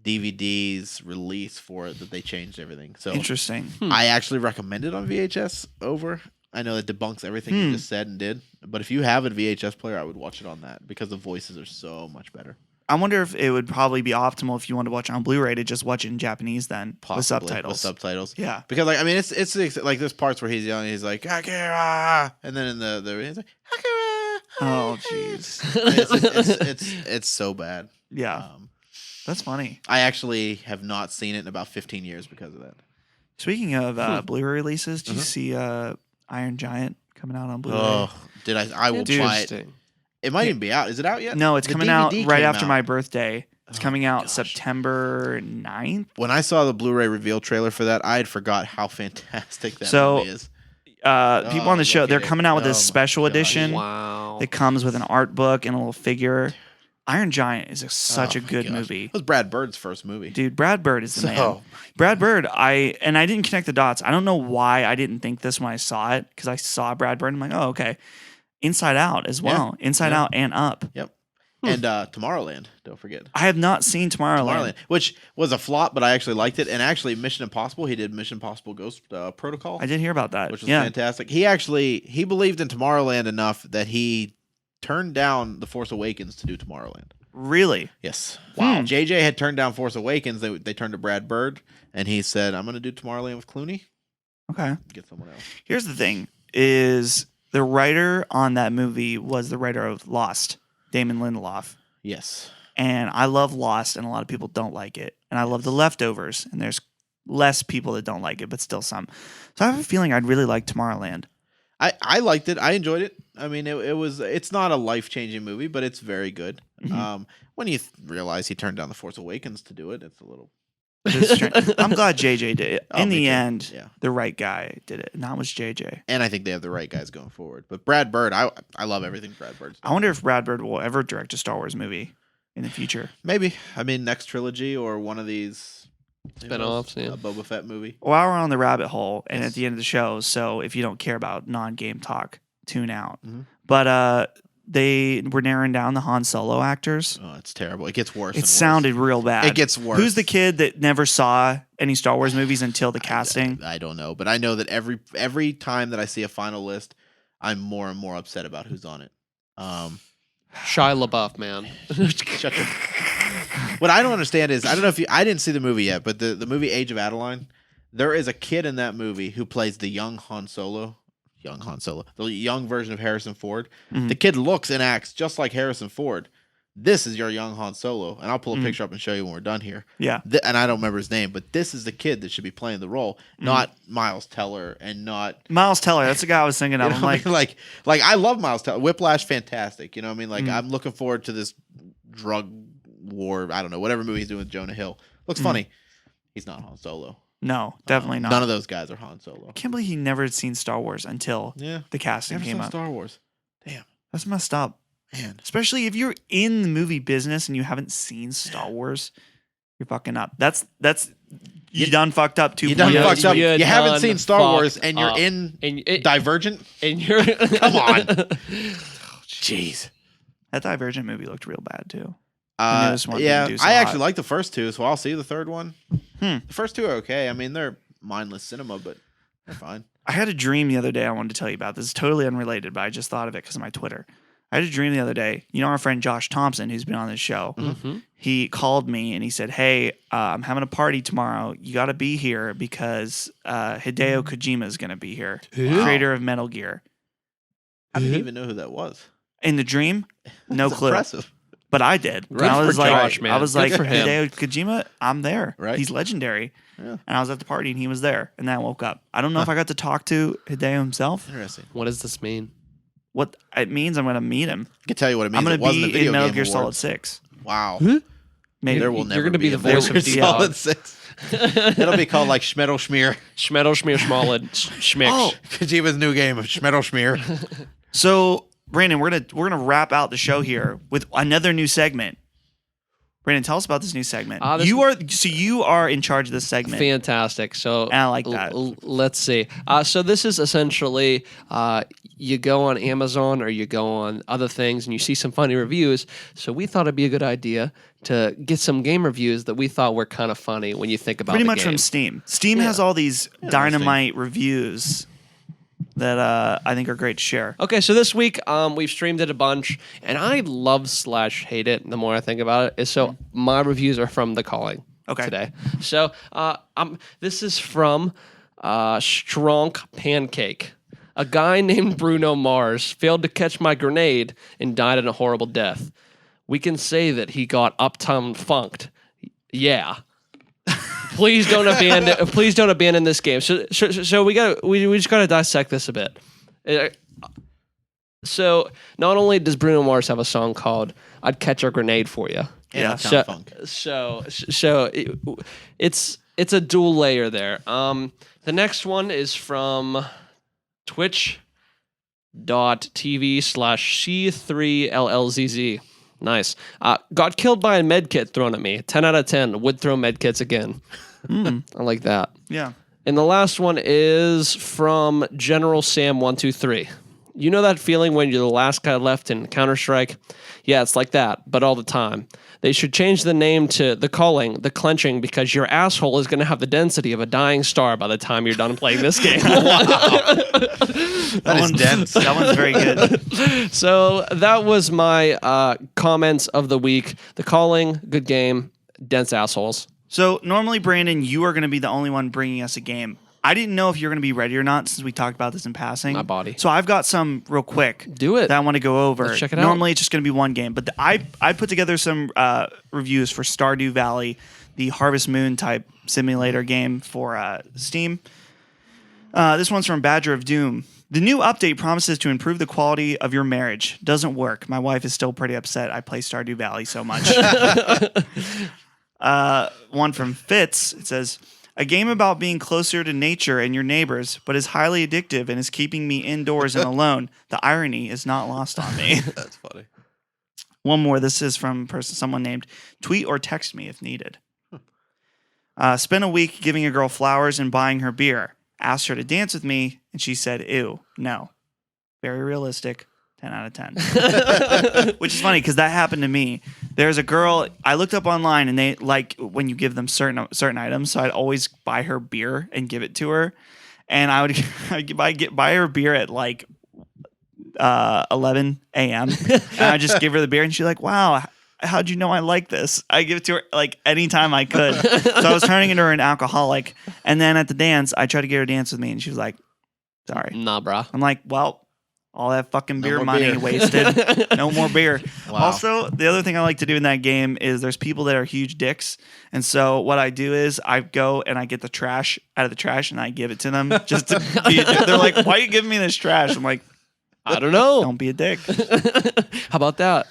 DVD's release for it that they changed everything. So Interesting. I actually recommend it on VHS over. I know that debunks everything you just said and did, but if you have a VHS player, I would watch it on that because the voices are so much better. I wonder if it would probably be optimal if you want to watch it on Blu-ray to just watch it in Japanese then with Possibly, subtitles. With subtitles. Yeah. Because like I mean it's like there's parts where he's yelling, he's like Akira, and then in the he's like Akira. Oh, jeez. It's so bad. Yeah. That's funny. I actually have not seen it in about 15 years because of that. Speaking of Blu-ray releases, did you see Iron Giant coming out on Blu-ray? Oh, did I will buy it. Interesting. It might even be out. Is it out yet? No, it's The coming out DVD right came after out. my birthday. It's coming out gosh. September 9th. When I saw the Blu-ray reveal trailer for that, I had forgot how fantastic that So, movie is. People on the show, look they're at it. coming out with Oh this my special gosh. edition Wow. that comes with an art book and a little figure. Iron Giant is such a Oh my good gosh. movie. It was Brad Bird's first movie. Dude, Brad Bird is the man. So- Brad Bird, I didn't connect the dots. I don't know why I didn't think this when I saw it, because I saw Brad Bird and I'm like, oh, okay. Inside Out as well. Inside Out and Up. Yep. And Tomorrowland, don't forget. I have not seen Tomorrowland. Tomorrowland, which was a flop, but I actually liked it. And actually, Mission Impossible, he did Mission Impossible Ghost Protocol, I did hear about that. which was Yeah. fantastic. He believed in Tomorrowland enough that he turned down The Force Awakens to do Tomorrowland. Really? Yes. Wow. JJ had turned down Force Awakens. They turned to Brad Bird, and he said, "I'm going to do Tomorrowland with Clooney. Okay. Get someone else." Here's the thing: is the writer on that movie was the writer of Lost, Damon Lindelof, Yes. and I love Lost, and a lot of people don't like it, and I love The Leftovers, and there's less people that don't like it, but still some. So I have a feeling I'd really like Tomorrowland. I liked it. I enjoyed it. I mean, it's not a life-changing movie, but it's very good. Mhm. When you realize he turned down The Force Awakens to do it, it's a little. It's strange. I'm glad JJ did it. Oh, In me the too. end, Yeah. the right guy did it, and that was JJ. And I think they have the right guys going forward. But Brad Bird, I love everything Brad Bird's done. I wonder if Brad Bird will ever direct a Star Wars movie in the future. Maybe. I mean, next trilogy or one of these Spin-offs, yeah. A Boba Fett movie. While we're on the rabbit hole, and Yes. at the end of the show, so if you don't care about non-game talk, tune out. Mhm. But they were narrowing down the Han Solo actors. Oh, it's terrible. It gets worse. and It worse. sounded real bad. It gets worse. Who's the kid that never saw any Star Wars movies until the casting? I don't know, but I know that every time that I see a final list, I'm more and more upset about who's on it. Shia LaBeouf, man. Shut your. What I don't understand is I don't know if I didn't see the movie yet, but the movie Age of Adeline, there is a kid in that movie who plays the young Han Solo, the young version of Harrison Ford. Mhm. The kid looks and acts just like Harrison Ford. This is your young Han Solo, and I'll pull a Mhm. picture up and show you when we're done here. Yeah. And I don't remember his name, but this is the kid that should be playing the role, not Miles Teller, and not. Miles Teller. That's the guy I was thinking of. You know I'm what I like, mean? like I love Miles Teller. Whiplash, fantastic. You know what I mean? Like Mhm. I'm looking forward to this drug war. I don't know, whatever movie he's doing with Jonah Hill. Looks funny. He's not Han Solo. no, definitely not. None of those guys are Han Solo. I can't believe he never had seen Star Wars until Yeah, the casting never came saw up. Star Wars. Damn, That's messed up. man. Especially if you're in the movie business and you haven't seen Star Wars, you're fucking up. That's you done fucked up 2.0. You done Yeah, fucked up. you You haven't done seen Star Wars, fucked and you're up. in And it, Divergent. and you're Come on. Jeez. That Divergent movie looked real bad too. The newest one Yeah, didn't do so I actually hot. like the first two, so I'll see the third one. Hmm. The first two are okay. I mean, they're mindless cinema, but they're fine. I had a dream the other day I wanted to tell you about. This is totally unrelated, but I just thought of it because of my Twitter. I had a dream the other day. You know our friend Josh Thompson, who's been on this show? Mhm. He called me and he said, hey, I'm having a party tomorrow. You got to be here because Hideo Kojima is going to be here, Who? creator of Metal Gear. I didn't Mhm. even know who that was. In the dream, no That's clue. Impressive. But I did. Good And I for was like, Josh, man. I was Good like, for him. Hideo Kojima, I'm there. Right. He's legendary. Yeah. And I was at the party and he was there. And then I woke up. I don't know if I got to talk to Hideo himself. Interesting. What does this mean? What it means, I'm going to meet him. I can tell you what it means. I'm going it wasn't to the be video in Metal Game Gear Solid Awards. 6. Wow. Huh? Maybe. There will You're never gonna be the a Metal voice of Gear Dion. Solid 6. It'll be called like Schmeddle Schmear. Schmeddle, Schmear, Schmollid, Schmix. Oh. Kojima's new game of Schmeddle Schmear. So, Brandon, we're gonna wrap out the show here with another new segment. Brandon, tell us about this new segment. You are in charge of this segment. Fantastic. So And I like that. Let's see. So this is essentially you go on Amazon or you go on other things and you see some funny reviews. So we thought it'd be a good idea to get some game reviews that we thought were kind of funny when you think about Pretty the much game. from Steam. Steam has all these dynamite reviews that I think are great to share. Okay, so this week we've streamed it a bunch, and I love / hate it. The more I think about it, so my reviews are from The Calling. Okay. Today, so this is from Stronk Pancake. A guy named Bruno Mars failed to catch my grenade and died in a horrible death. We can say that he got Uptown Funked. Yeah. Please don't abandon this game. So we just gotta dissect this a bit. So not only does Bruno Mars have a song called "I'd Catch a Grenade for You," Yeah. so it's a dual layer there. The next one is from twitch.tv/C3LLZZ. Nice. Got killed by a medkit thrown at me. 10 out of 10. Would throw medkits again. I like that. Yeah. And the last one is from General Sam 123. You know that feeling when you're the last guy left in Counter-Strike? Yeah, it's like that, but all the time. They should change the name to The Calling, The Clenching, because your asshole is going to have the density of a dying star by the time you're done playing this game. That is dense. That one's very good. So that was my comments of the week. The Calling, good game, dense assholes. So normally, Brandon, you are going to be the only one bringing us a game. I didn't know if you were going to be ready or not since we talked about this in passing. My body. So I've got some real quick. Do it. That I want to go over. Let's check it out. Normally, it's just going to be one game, but I put together some reviews for Stardew Valley, the Harvest Moon type simulator game for Steam. This one's from Badger of Doom. The new update promises to improve the quality of your marriage. Doesn't work. My wife is still pretty upset I play Stardew Valley so much. One from Fitz. It says, a game about being closer to nature and your neighbors, but is highly addictive and is keeping me indoors and alone. The irony is not lost on me. That's funny. One more. This is from someone named Tweet or Text Me if needed. Spent a week giving a girl flowers and buying her beer. Asked her to dance with me, and she said, ew, no. Very realistic. 10 out of 10. Which is funny because that happened to me. There's a girl I looked up online, and they like when you give them certain items. So I'd always buy her beer and give it to her, and I'd buy her beer at like 11 a.m. and I just give her the beer, and she's like, "Wow, how'd you know I like this?" I give it to her like anytime I could. So I was turning into her an alcoholic, and then at the dance, I tried to get her to dance with me, and she was like, "Sorry." Nah, brah. I'm like, well. All that fucking beer more money beer. wasted. No more beer. Wow. Also, the other thing I like to do in that game is there's people that are huge dicks. And so what I do is I go and I get the trash out of the trash and I give it to them. Just to be they're like, why are you giving me this trash? I'm like, I don't know. don't be a dick. How about that?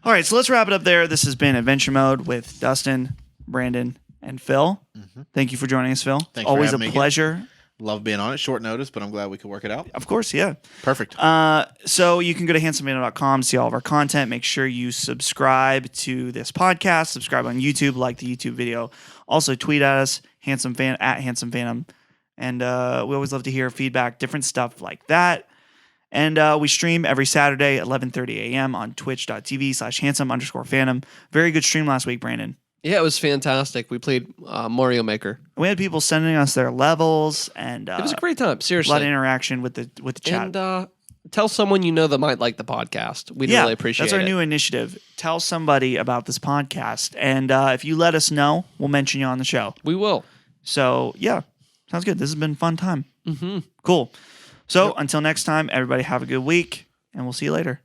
All right, so let's wrap it up there. This has been Adventure Mode with Dustin, Brandon, and Phil. Thank you for joining us, Phil. Thanks for Always a having me again. pleasure. Love being on it. Short notice, but I'm glad we could work it out. Of course, yeah. Perfect. So you can go to handsomevano.com to see all of our content. Make sure you subscribe to this podcast. Subscribe on YouTube, like the YouTube video. Also tweet at us, at Handsome Phantom. And we always love to hear feedback, different stuff like that. And we stream every Saturday at 11:30 a.m. on twitch.tv/handsome_phantom. Very good stream last week, Brandon. Yeah, it was fantastic. We played Mario Maker. We had people sending us their levels, and It was a great time. a lot of Seriously. interaction with the chat. And tell someone you know that might like the podcast. We'd really appreciate that's our it. new initiative. Tell somebody about this podcast, and if you let us know, we'll mention you on the show. We will. So yeah, sounds good. This has been a fun time. Mm-hmm. Cool. So until next time, everybody have a good week, and we'll see you later.